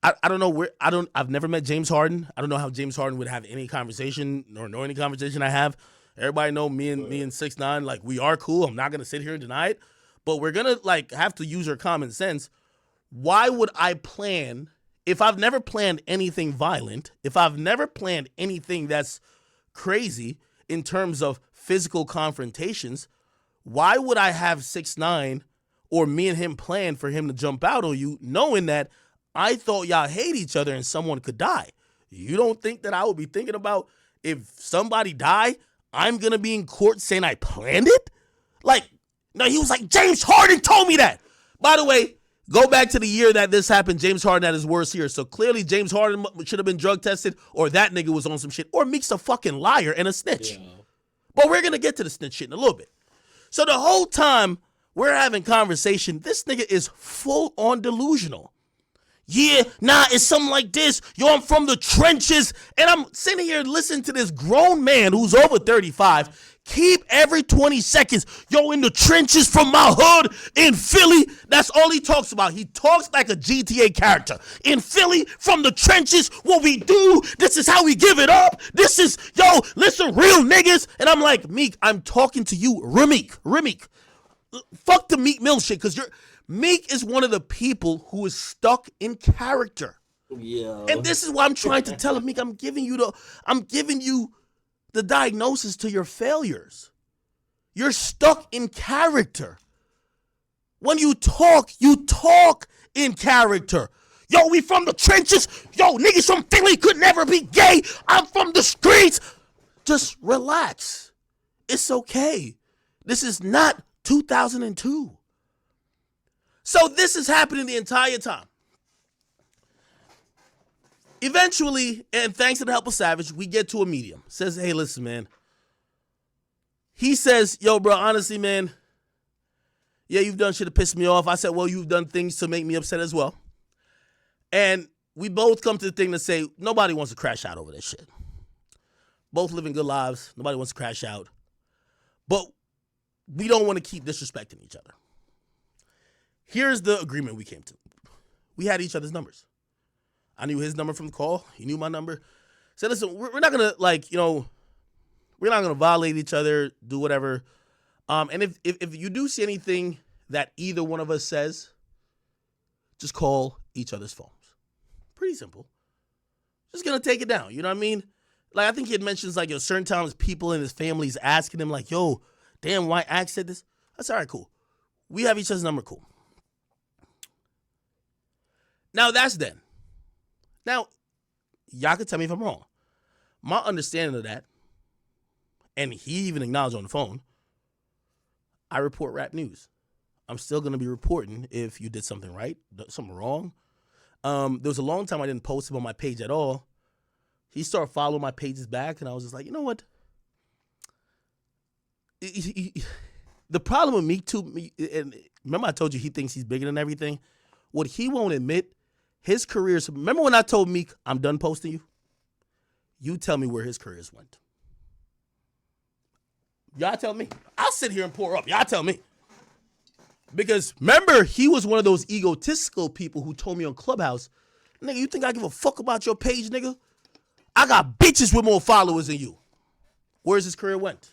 I don't know where I've never met James Harden. I don't know how James Harden would have any conversation or know any conversation I have. Everybody know me and 6ix9ine, like, we are cool. I'm not gonna sit here and deny it, but we're gonna like have to use our common sense. Why would I plan if I've never planned anything violent? If I've never planned anything that's crazy in terms of physical confrontations, why would I have 6ix9ine or me and him plan for him to jump out on you, knowing that I thought y'all hate each other and someone could die? You don't think that I would be thinking about if somebody die, I'm going to be in court saying I planned it? Like, no, he was like, James Harden told me that. By the way, go back to the year that this happened. James Harden had his worst year. So clearly James Harden should have been drug tested, or that nigga was on some shit, or Meek's a fucking liar and a snitch. Yeah. But we're going to get to the snitch shit in a little bit. So the whole time we're having conversation, this nigga is full on delusional. Yeah, nah, it's something like this. Yo, I'm from the trenches. And I'm sitting here listening to this grown man who's over 35 keep every 20 seconds, yo, in the trenches from my hood in Philly. That's all he talks about. He talks like a GTA character. In Philly, from the trenches, what we do, this is how we give it up. This is, yo, listen, real niggas. And I'm like, Meek, I'm talking to you, Rameek. Fuck the Meek Mill shit, because Meek is one of the people who is stuck in character. Yeah. And this is what I'm trying to tell him, Meek. I'm giving you the diagnosis to your failures. You're stuck in character. When you talk in character. Yo, we from the trenches. Yo, niggas from Philly could never be gay. I'm from the streets. Just relax. It's okay. This is not 2002. So this is happening the entire time. Eventually, and thanks to the help of Savage, we get to a medium. Says, hey, listen, man. He says, yo, bro, honestly, man, yeah, you've done shit to piss me off. I said, well, you've done things to make me upset as well. And we both come to the thing to say, nobody wants to crash out over this shit. Both living good lives. Nobody wants to crash out. But we don't want to keep disrespecting each other. Here's the agreement we came to. We had each other's numbers. I knew his number from the call. He knew my number. Said, listen, we're not going to, we're not going to violate each other, do whatever. And if you do see anything that either one of us says, just call each other's phones. Pretty simple. Just going to take it down. You know what I mean? Like, I think he had mentions, certain times people in his family's asking him, yo, damn, why Axe said this? That's all right, cool. We have each other's number, cool. Now, that's then. Now, y'all can tell me if I'm wrong. My understanding of that, and he even acknowledged on the phone, I report rap news. I'm still going to be reporting if you did something right, something wrong. There was a long time I didn't post him on my page at all. He started following my pages back, and I was just like, you know what? The problem with Meek, too, and remember I told you he thinks he's bigger than everything? What he won't admit, his careers, remember when I told Meek, I'm done posting you? You tell me where his careers went. Y'all tell me. I'll sit here and pour up. Y'all tell me. Because remember, he was one of those egotistical people who told me on Clubhouse, nigga, you think I give a fuck about your page, nigga? I got bitches with more followers than you. Where's his career went?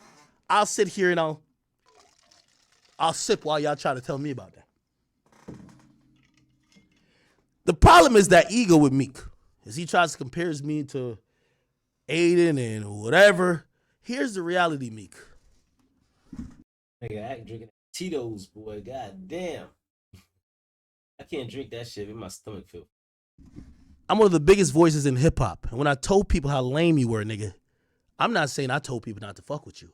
I'll sit here and I'll sip while y'all try to tell me about that. The problem is that ego with Meek. As he tries to compare me to Aiden and whatever. Here's the reality, Meek. Nigga, I ain't drinking Tito's, boy. God damn. I can't drink that shit. Make my stomach feel. I'm one of the biggest voices in hip hop. And when I told people how lame you were, nigga, I'm not saying I told people not to fuck with you.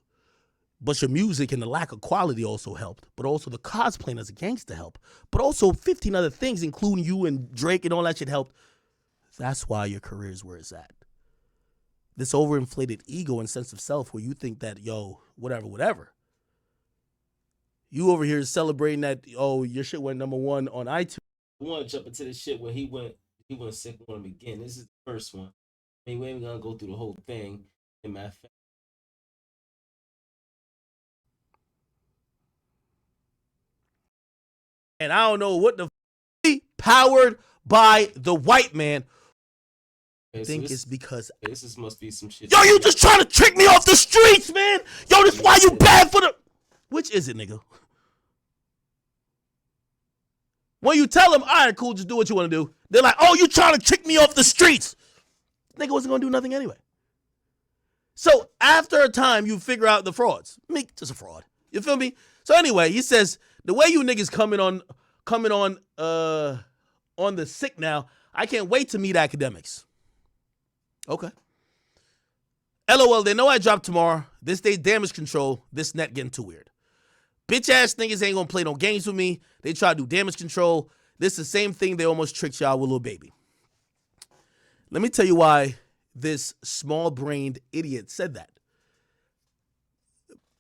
But your music and the lack of quality also helped. But also the cosplaying as a gangster helped. But also 15 other things, including you and Drake and all that shit helped. That's why your career is where it's at. This overinflated ego and sense of self where you think that, yo, whatever. You over here celebrating that, oh, your shit went #1 on iTunes. I want to jump into this shit when he went second one again. This is the first one. I mean, we ain't gonna go through the whole thing in my fact. And I don't know what the powered by the white man. Okay, I think it's because this must be some shit. yo, you just trying to trick me off the streets, man. Yo, this why you bad for the. Which is it, nigga? When you tell them, all right, cool, just do what you want to do, they're like, oh, you trying to trick me off the streets. Nigga wasn't going to do nothing anyway. So after a time, you figure out the frauds. Meek just a fraud. You feel me? So anyway, he says, the way you niggas coming on the sick now, I can't wait to meet Akademiks. Okay. LOL, they know I drop tomorrow. This day damage control. This net getting too weird. Bitch ass niggas ain't gonna play no games with me. They try to do damage control. This is the same thing they almost tricked y'all with Lil Baby. Let me tell you why this small-brained idiot said that.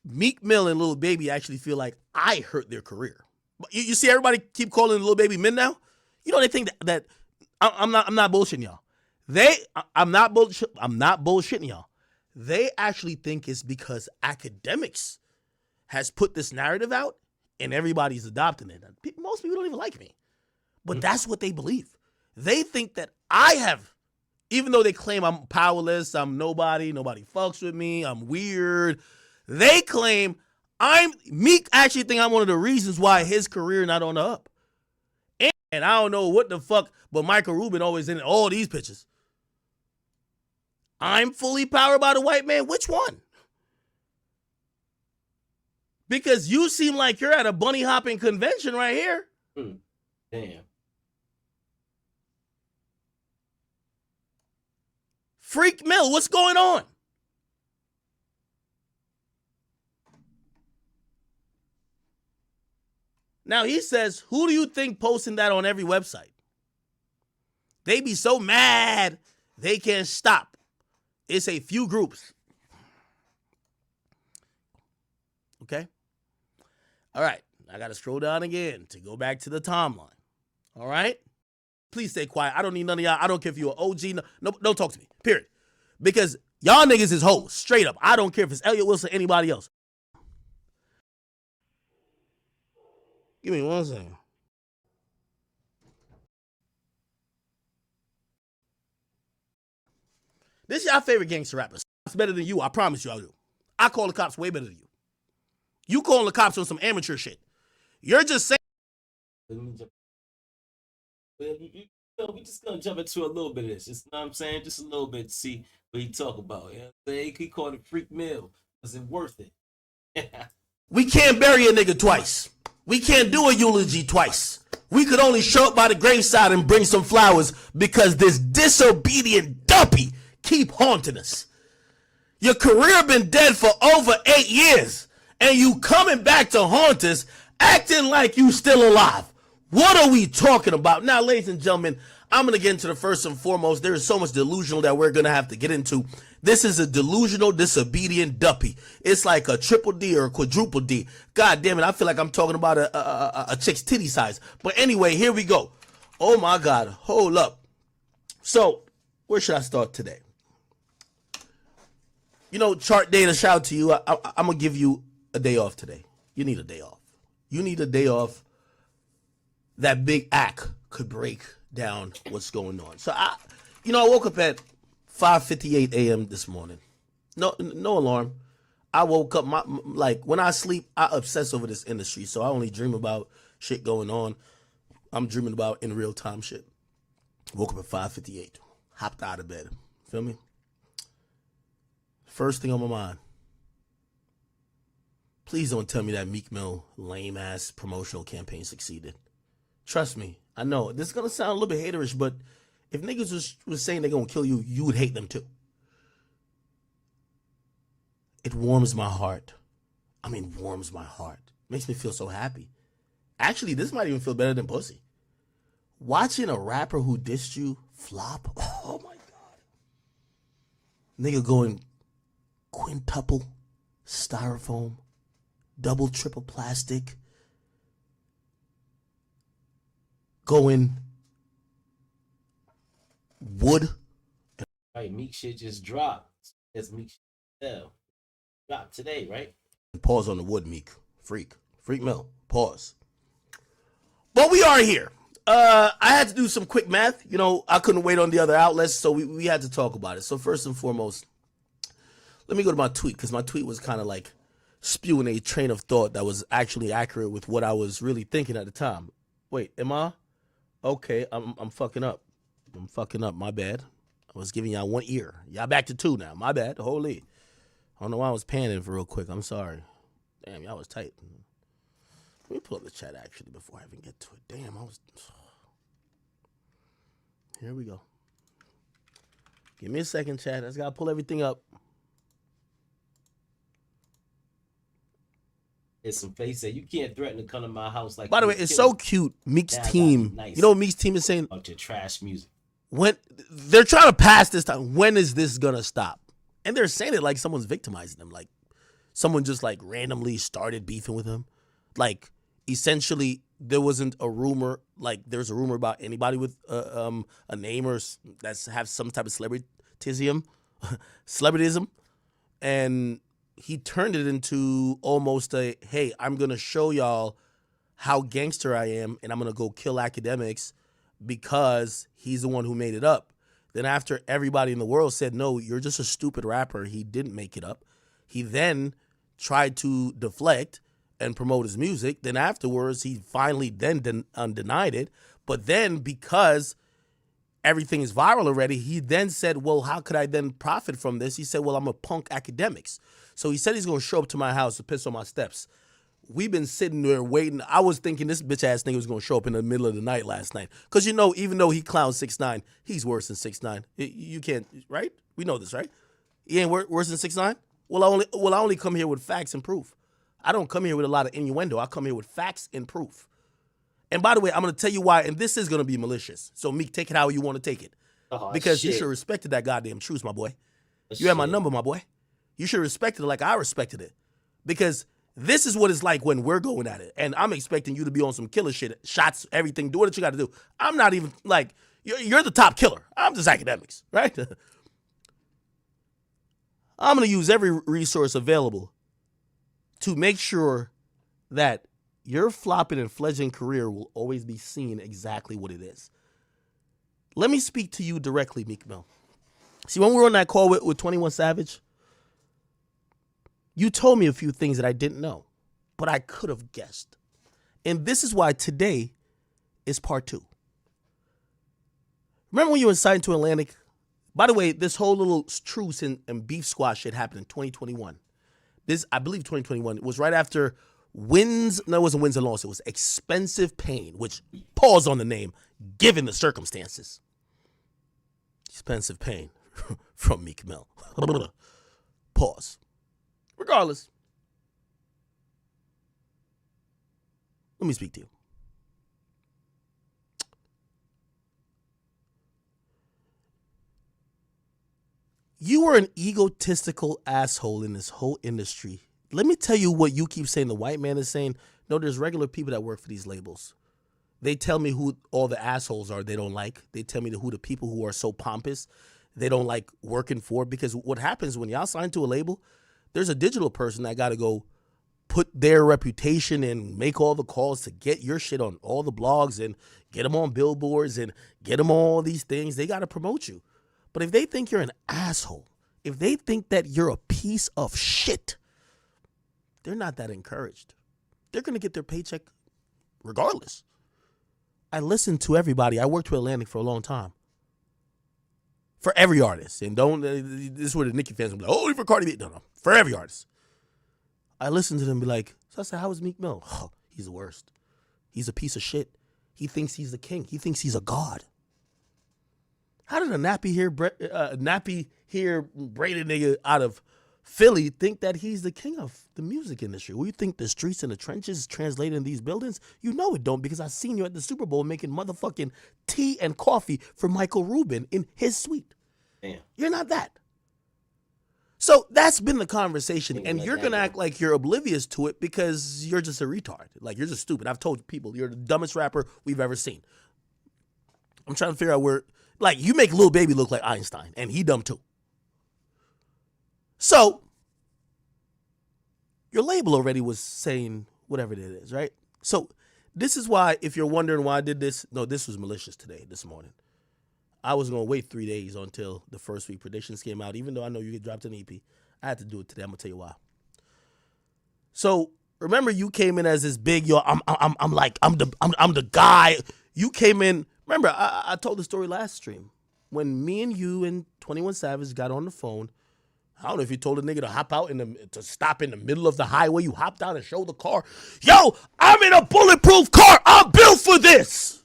Meek Mill and Lil Baby actually feel like I hurt their career. You see everybody keep calling Lil Baby men now? You know they think that I'm not bullshitting y'all. I'm not bullshitting y'all. They actually think it's because Akademiks has put this narrative out and everybody's adopting it. Most people don't even like me. But that's what they believe. They think that I have, even though they claim I'm powerless, I'm nobody fucks with me, I'm weird. They claim Meek actually think I'm one of the reasons why his career not on the up. And I don't know what the fuck, but Michael Rubin always in all these pictures. I'm fully powered by the white man. Which one? Because you seem like you're at a bunny hopping convention right here. Damn. Freak Mill, what's going on? Now he says, who do you think posting that on every website? They be so mad they can't stop. It's a few groups. Okay? All right. I got to scroll down again to go back to the timeline. All right? Please stay quiet. I don't need none of y'all. I don't care if you're an OG. No, don't talk to me. Period. Because y'all niggas is hoes. Straight up. I don't care if it's Elliot Wilson or anybody else. Give me 1 second. This is your favorite gangster rapper. It's better than you. I promise you I do. I call the cops way better than you. You calling the cops on some amateur shit. You're just saying. We just gonna jump into a little bit of this. Just, you know what I'm saying? Just a little bit to see what he talk about. You know what I'm saying? He called it Freak Mill. Was it worth it? We can't bury a nigga twice. We can't do a eulogy twice. We could only show up by the graveside and bring some flowers because this disobedient dumpy keep haunting us. Your career been dead for over 8 years, and you coming back to haunt us, acting like you still alive. What are we talking about? Now, ladies and gentlemen, I'm going to get into the first and foremost. There is so much delusional that we're going to have to get into. This is a delusional, disobedient duppy. It's like a triple D or a quadruple D. God damn it, I feel like I'm talking about a chick's titty size. But anyway, here we go. Oh my God, hold up. So, where should I start today? You know, chart data, shout out to you. I'm going to give you a day off today. You need a day off. You need a day off that Big Act could break down what's going on. So, I woke up at 5:58 a.m. this morning. No alarm. I woke up, when I sleep, I obsess over this industry. So I only dream about shit going on. I'm dreaming about in real time shit. Woke up at 5:58. Hopped out of bed. Feel me? First thing on my mind. Please don't tell me that Meek Mill lame ass promotional campaign succeeded. Trust me. I know this is going to sound a little bit haterish, but if niggas was saying they're going to kill you, you would hate them too. It warms my heart. Warms my heart. Makes me feel so happy. Actually, this might even feel better than pussy. Watching a rapper who dissed you flop. Oh my God. Nigga going quintuple styrofoam, double, triple plastic, going wood. Right, Meek shit just dropped. It's Meek shit dropped today, right? Pause on the wood, Meek. Freak Mill. Pause. But we are here. I had to do some quick math. You know, I couldn't wait on the other outlets, so we had to talk about it. So first and foremost, let me go to my tweet because my tweet was kind of like spewing a train of thought that was actually accurate with what I was really thinking at the time. Wait, am I? Okay, I'm fucking up. I'm fucking up. My bad. I was giving y'all one ear. Y'all back to two now. My bad. Holy. I don't know why I was panning for real quick. I'm sorry. Damn, y'all was tight. Let me pull up the chat actually before I even get to it. Damn, I was. Here we go. Give me a second, chat. I just gotta pull everything up. It's some face that you can't threaten to come to my house like. By the way, it's so cute. Meek's team. Nice. You know what Meek's team is saying? Up to trash music. When they're trying to pass this time, when is this gonna stop? And they're saying it like someone's victimizing them, like someone just like randomly started beefing with him. Like essentially, there wasn't a rumor. Like there's a rumor about anybody with a name or that's have some type of celebrityism, and he turned it into almost a, hey, I'm going to show y'all how gangster I am, and I'm going to go kill Akademiks because he's the one who made it up. Then after everybody in the world said, no, you're just a stupid rapper, he didn't make it up, he then tried to deflect and promote his music. Then afterwards, he finally then denied it. But then because everything is viral already, he then said, well, how could I then profit from this? He said, well, I'm a punk Akademiks. So he said he's going to show up to my house to piss on my steps. We've been sitting there waiting. I was thinking this bitch-ass nigga was going to show up in the middle of the night last night. Because, you know, even though he clowns 6ix9ine, he's worse than 6ix9ine. You can't, right? We know this, right? He ain't worse than 6ix9ine? Well, I only come here with facts and proof. I don't come here with a lot of innuendo. I come here with facts and proof. And by the way, I'm going to tell you why, and this is going to be malicious. So, Meek, take it how you want to take it. Because you should have respected that goddamn truth, my boy. You have my number, my boy. You should have respected it like I respected it. Because this is what it's like when we're going at it. And I'm expecting you to be on some killer shit. Shots, everything, do what you got to do. I'm not even, like, you're the top killer. I'm just Akademiks, right? I'm going to use every resource available to make sure that your flopping and fledgling career will always be seen exactly what it is. Let me speak to you directly, Meek Mill. See, when we were on that call with 21 Savage, you told me a few things that I didn't know, but I could have guessed. And this is why today is part 2. Remember when you were signed to Atlantic? By the way, this whole little truce and beef squash shit happened in 2021. This, I believe 2021, it was right after Wins, no, it wasn't Wins and Loss, it was Expensive Pain, which, pause on the name, given the circumstances. Expensive Pain from Meek Mill. Pause. Regardless, let me speak to you. You are an egotistical asshole in this whole industry. Let me tell you what you keep saying the white man is saying. No, there's regular people that work for these labels. They tell me who all the assholes are they don't like. They tell me who the people who are so pompous they don't like working for. Because what happens when y'all sign to a label, there's a digital person that got to go put their reputation and make all the calls to get your shit on all the blogs and get them on billboards and get them all these things. They got to promote you. But if they think you're an asshole, if they think that you're a piece of shit, they're not that encouraged. They're going to get their paycheck regardless. I listen to everybody. I worked with Atlantic for a long time. For every artist. And don't, this is where the Nicki fans will be like, oh, for Cardi B. No. For every artist. I listen to them and be like, so I said, how is Meek Mill? Oh, he's the worst. He's a piece of shit. He thinks he's the king. He thinks he's a god. How did a nappy hair braided nigga out of Philly think that he's the king of the music industry? Well, you think the streets and the trenches translate in these buildings? You know it don't, because I seen you at the Super Bowl making motherfucking tea and coffee for Michael Rubin in his suite. Damn. You're not that. So that's been the conversation, and you're going to act like you're oblivious to it because you're just a retard. Like, you're just stupid. I've told people, you're the dumbest rapper we've ever seen. I'm trying to figure out where, like, you make Lil Baby look like Einstein, and he dumb too. So, your label already was saying whatever it is, right? So, This is why, if you're wondering why I did this, no, this was malicious this morning. I was going to wait 3 days until the first week predictions came out, even though I know you get dropped an EP. I had to do it today. I'm going to tell you why. So remember, you came in as this big, I'm the guy. You came in. Remember, I told the story last stream when me and you and 21 Savage got on the phone. I don't know if you told a nigga to hop out to stop in the middle of the highway. You hopped out and showed the car. Yo, I'm in a bulletproof car. I'm built for this.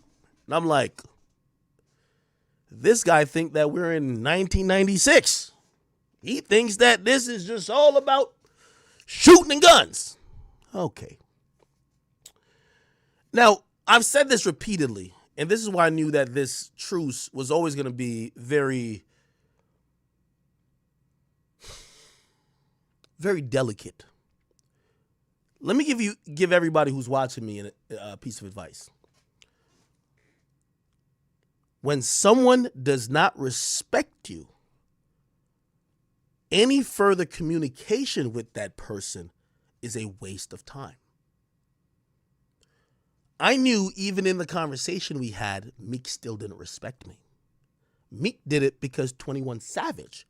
And I'm like, this guy think that we're in 1996. He thinks that this is just all about shooting and guns. Okay. Now, I've said this repeatedly, and this is why I knew that this truce was always going to be very, very delicate. Let me give everybody who's watching me a piece of advice. When someone does not respect you, any further communication with that person is a waste of time. I knew even in the conversation we had, Meek still didn't respect me. Meek did it because 21 Savage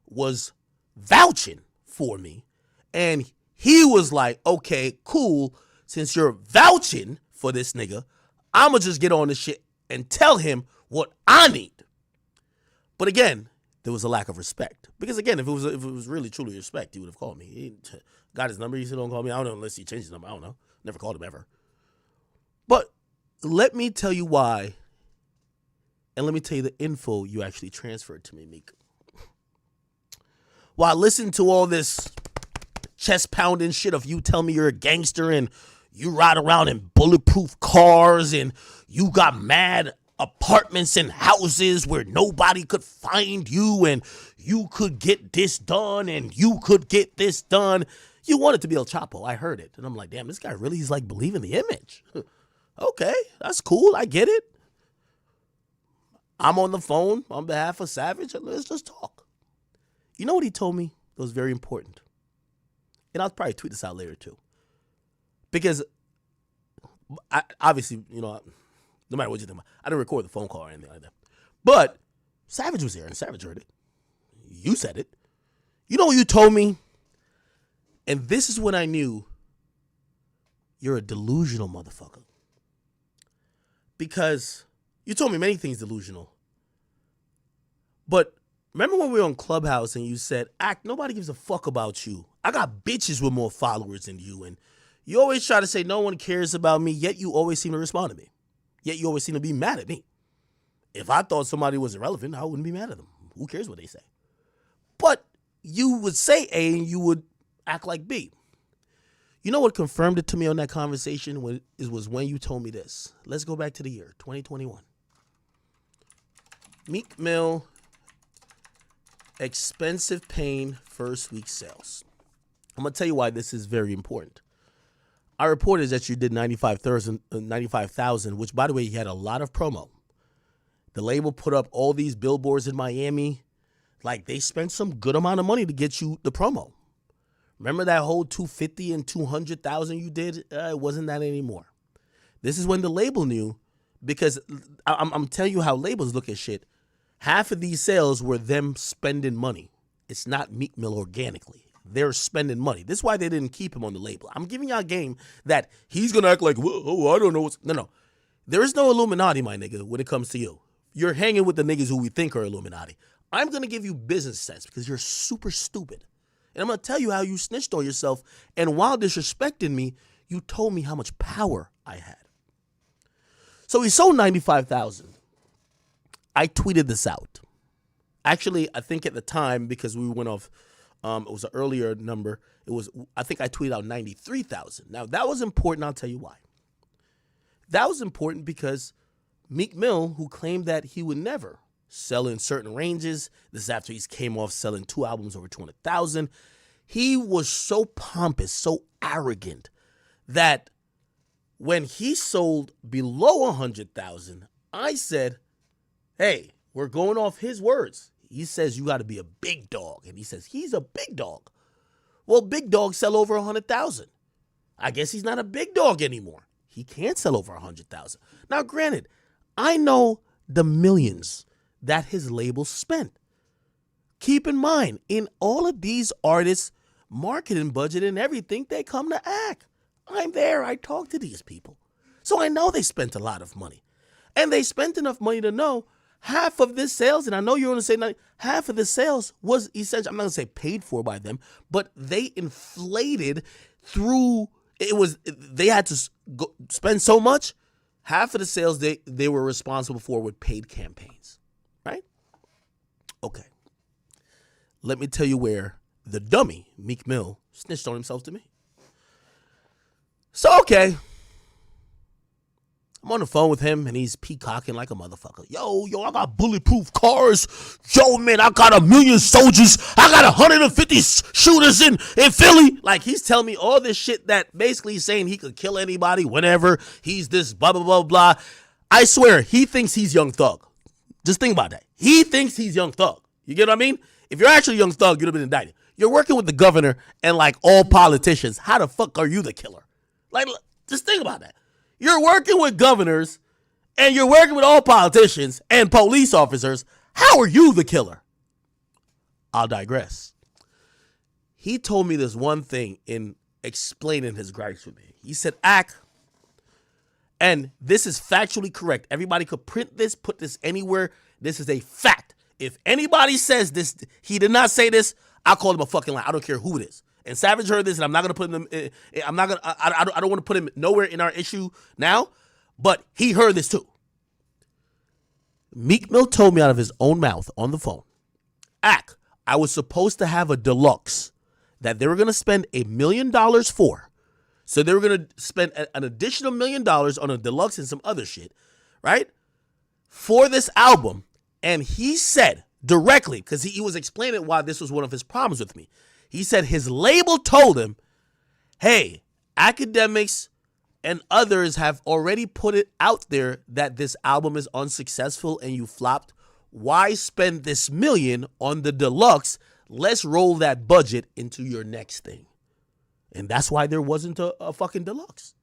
was vouching for me. And he was like, okay, cool. Since you're vouching for this nigga, I'm going to just get on this shit and tell him what I need. But again, there was a lack of respect. Because again, if it was really truly respect, he would have called me. He got his number. He said, don't call me. I don't know unless he changed his number. I don't know. Never called him ever. But let me tell you why. And let me tell you the info you actually transferred to me, Meek. While I listened to all this chest pounding shit of you tell me you're a gangster and you ride around in bulletproof cars and you got mad apartments and houses where nobody could find you and you could get this done and you could get this done. You wanted to be El Chapo. I heard it. And I'm like, damn, this guy really is like believing the image. Okay, that's cool. I get it. I'm on the phone on behalf of Savage. Let's just talk. You know what he told me? It was very important. And I'll probably tweet this out later too. Because obviously, no matter what you think about, I didn't record the phone call or anything like that. But Savage was here and Savage heard it. You said it. You know what you told me? And this is when I knew you're a delusional motherfucker. Because you told me many things delusional. But remember when we were on Clubhouse and you said, nobody gives a fuck about you. I got bitches with more followers than you. And you always try to say no one cares about me, yet you always seem to respond to me. Yet you always seem to be mad at me. If I thought somebody was irrelevant, I wouldn't be mad at them. Who cares what they say? But you would say A and you would act like B. You know what confirmed it to me on that conversation was when you told me this. Let's go back to the year, 2021. Meek Mill, expensive pain, first week sales. I'm going to tell you why this is very important. I reported that you did 95,000, which, by the way, you had a lot of promo. The label put up all these billboards in Miami. Like, they spent some good amount of money to get you the promo. Remember that whole 250 and 200,000 you did? It wasn't that anymore. This is when the label knew, because I'm telling you how labels look at shit. Half of these sales were them spending money. It's not Meek Mill organically. They're spending money. This is why they didn't keep him on the label. I'm giving y'all a game that he's going to act like, oh, I don't know. No. There is no Illuminati, my nigga, when it comes to you. You're hanging with the niggas who we think are Illuminati. I'm going to give you business sense because you're super stupid. And I'm going to tell you how you snitched on yourself. And while disrespecting me, you told me how much power I had. So he sold 95,000. I tweeted this out. Actually, I think at the time, because we went off, it was an earlier number. I think I tweeted out 93,000. Now, that was important. I'll tell you why. That was important because Meek Mill, who claimed that he would never sell in certain ranges, this is after he came off selling 2 albums over 200,000. He was so pompous, so arrogant that when he sold below 100,000, I said, hey, we're going off his words. He says you got to be a big dog. And he says he's a big dog. Well, big dogs sell over 100,000. I guess he's not a big dog anymore. He can't sell over 100,000. Now, granted, I know the millions that his label spent. Keep in mind, in all of these artists' marketing budget and everything, they come to act. I'm there. I talk to these people. So I know they spent a lot of money. And they spent enough money to know half of this sales, and I know you're going to say half of the sales was essentially, I'm not going to say paid for by them, but they inflated through, they had to spend so much, half of the sales they were responsible for with paid campaigns, right? Okay. Let me tell you where the dummy, Meek Mill, snitched on himself to me. So, okay. I'm on the phone with him, and he's peacocking like a motherfucker. Yo, I got bulletproof cars. Yo, man, I got 1 million soldiers. I got 150 shooters in Philly. Like, he's telling me all this shit that basically saying he could kill anybody whenever. He's this blah, blah, blah, blah. I swear, he thinks he's Young Thug. Just think about that. He thinks he's Young Thug. You get what I mean? If you're actually Young Thug, you'd have been indicted. You're working with the governor and, like, all politicians. How the fuck are you the killer? Like, just think about that. You're working with governors and you're working with all politicians and police officers. How are you the killer? I'll digress. He told me this one thing in explaining his gripes with me. He said, and this is factually correct. Everybody could print this, put this anywhere. This is a fact. If anybody says this, he did not say this, I'll call him a fucking lie. I don't care who it is. And Savage heard this, and I'm not gonna put him. I don't want to put him nowhere in our issue now, but he heard this too. Meek Mill told me out of his own mouth on the phone, I was supposed to have a deluxe that they were gonna spend $1 million for, so they were gonna spend an additional $1 million on a deluxe and some other shit, right? For this album, and he said directly, because he was explaining why this was one of his problems with me. He said his label told him, hey, Akademiks and others have already put it out there that this album is unsuccessful and you flopped. Why spend this $1 million on the deluxe? Let's roll that budget into your next thing. And that's why there wasn't a fucking deluxe.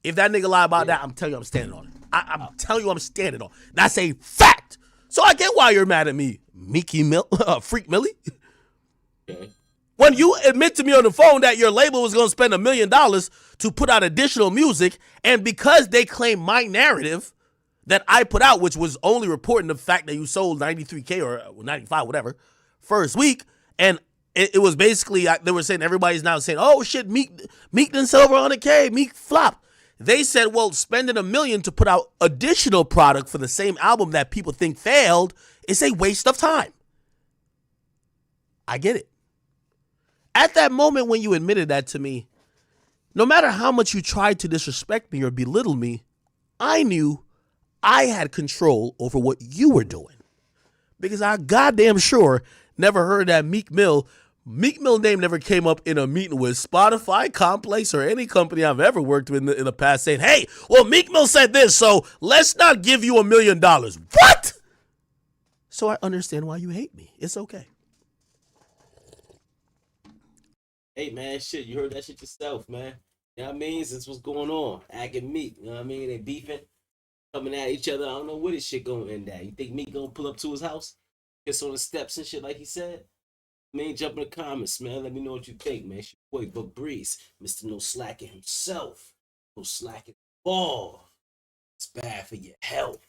If that nigga lie about that, I'm telling you I'm standing on it. I'm telling you I'm standing on it. That's a fact. So I get why you're mad at me, Meek Mill, Freak Millie. Okay. When you admit to me on the phone that your label was going to spend $1 million to put out additional music, and because they claim my narrative that I put out, which was only reporting the fact that you sold 93K or 95, whatever, first week, and it was basically, they were saying, everybody's now saying, oh shit, Meek didn't sell over 100K, Meek flopped. They said, well, spending $1 million to put out additional product for the same album that people think failed is a waste of time. I get it. At that moment when you admitted that to me, no matter how much you tried to disrespect me or belittle me, I knew I had control over what you were doing. Because I goddamn sure never heard that Meek Mill name never came up in a meeting with Spotify, Complex, or any company I've ever worked with in the past saying, hey, well, Meek Mill said this, so let's not give you $1 million. What? So I understand why you hate me. It's okay. Hey man, shit, you heard that shit yourself, man. You know what I mean? Since what's going on, Ak and Meek, you know what I mean? They beefing, coming at each other. I don't know where this shit gonna end at. You think Meek gonna pull up to his house, kiss on the steps and shit like he said? Man, jump in the comments, man. Let me know what you think, man. It's your boy, Book Breeze, Mr. No Slacking himself. No slacking ball. It's bad for your health.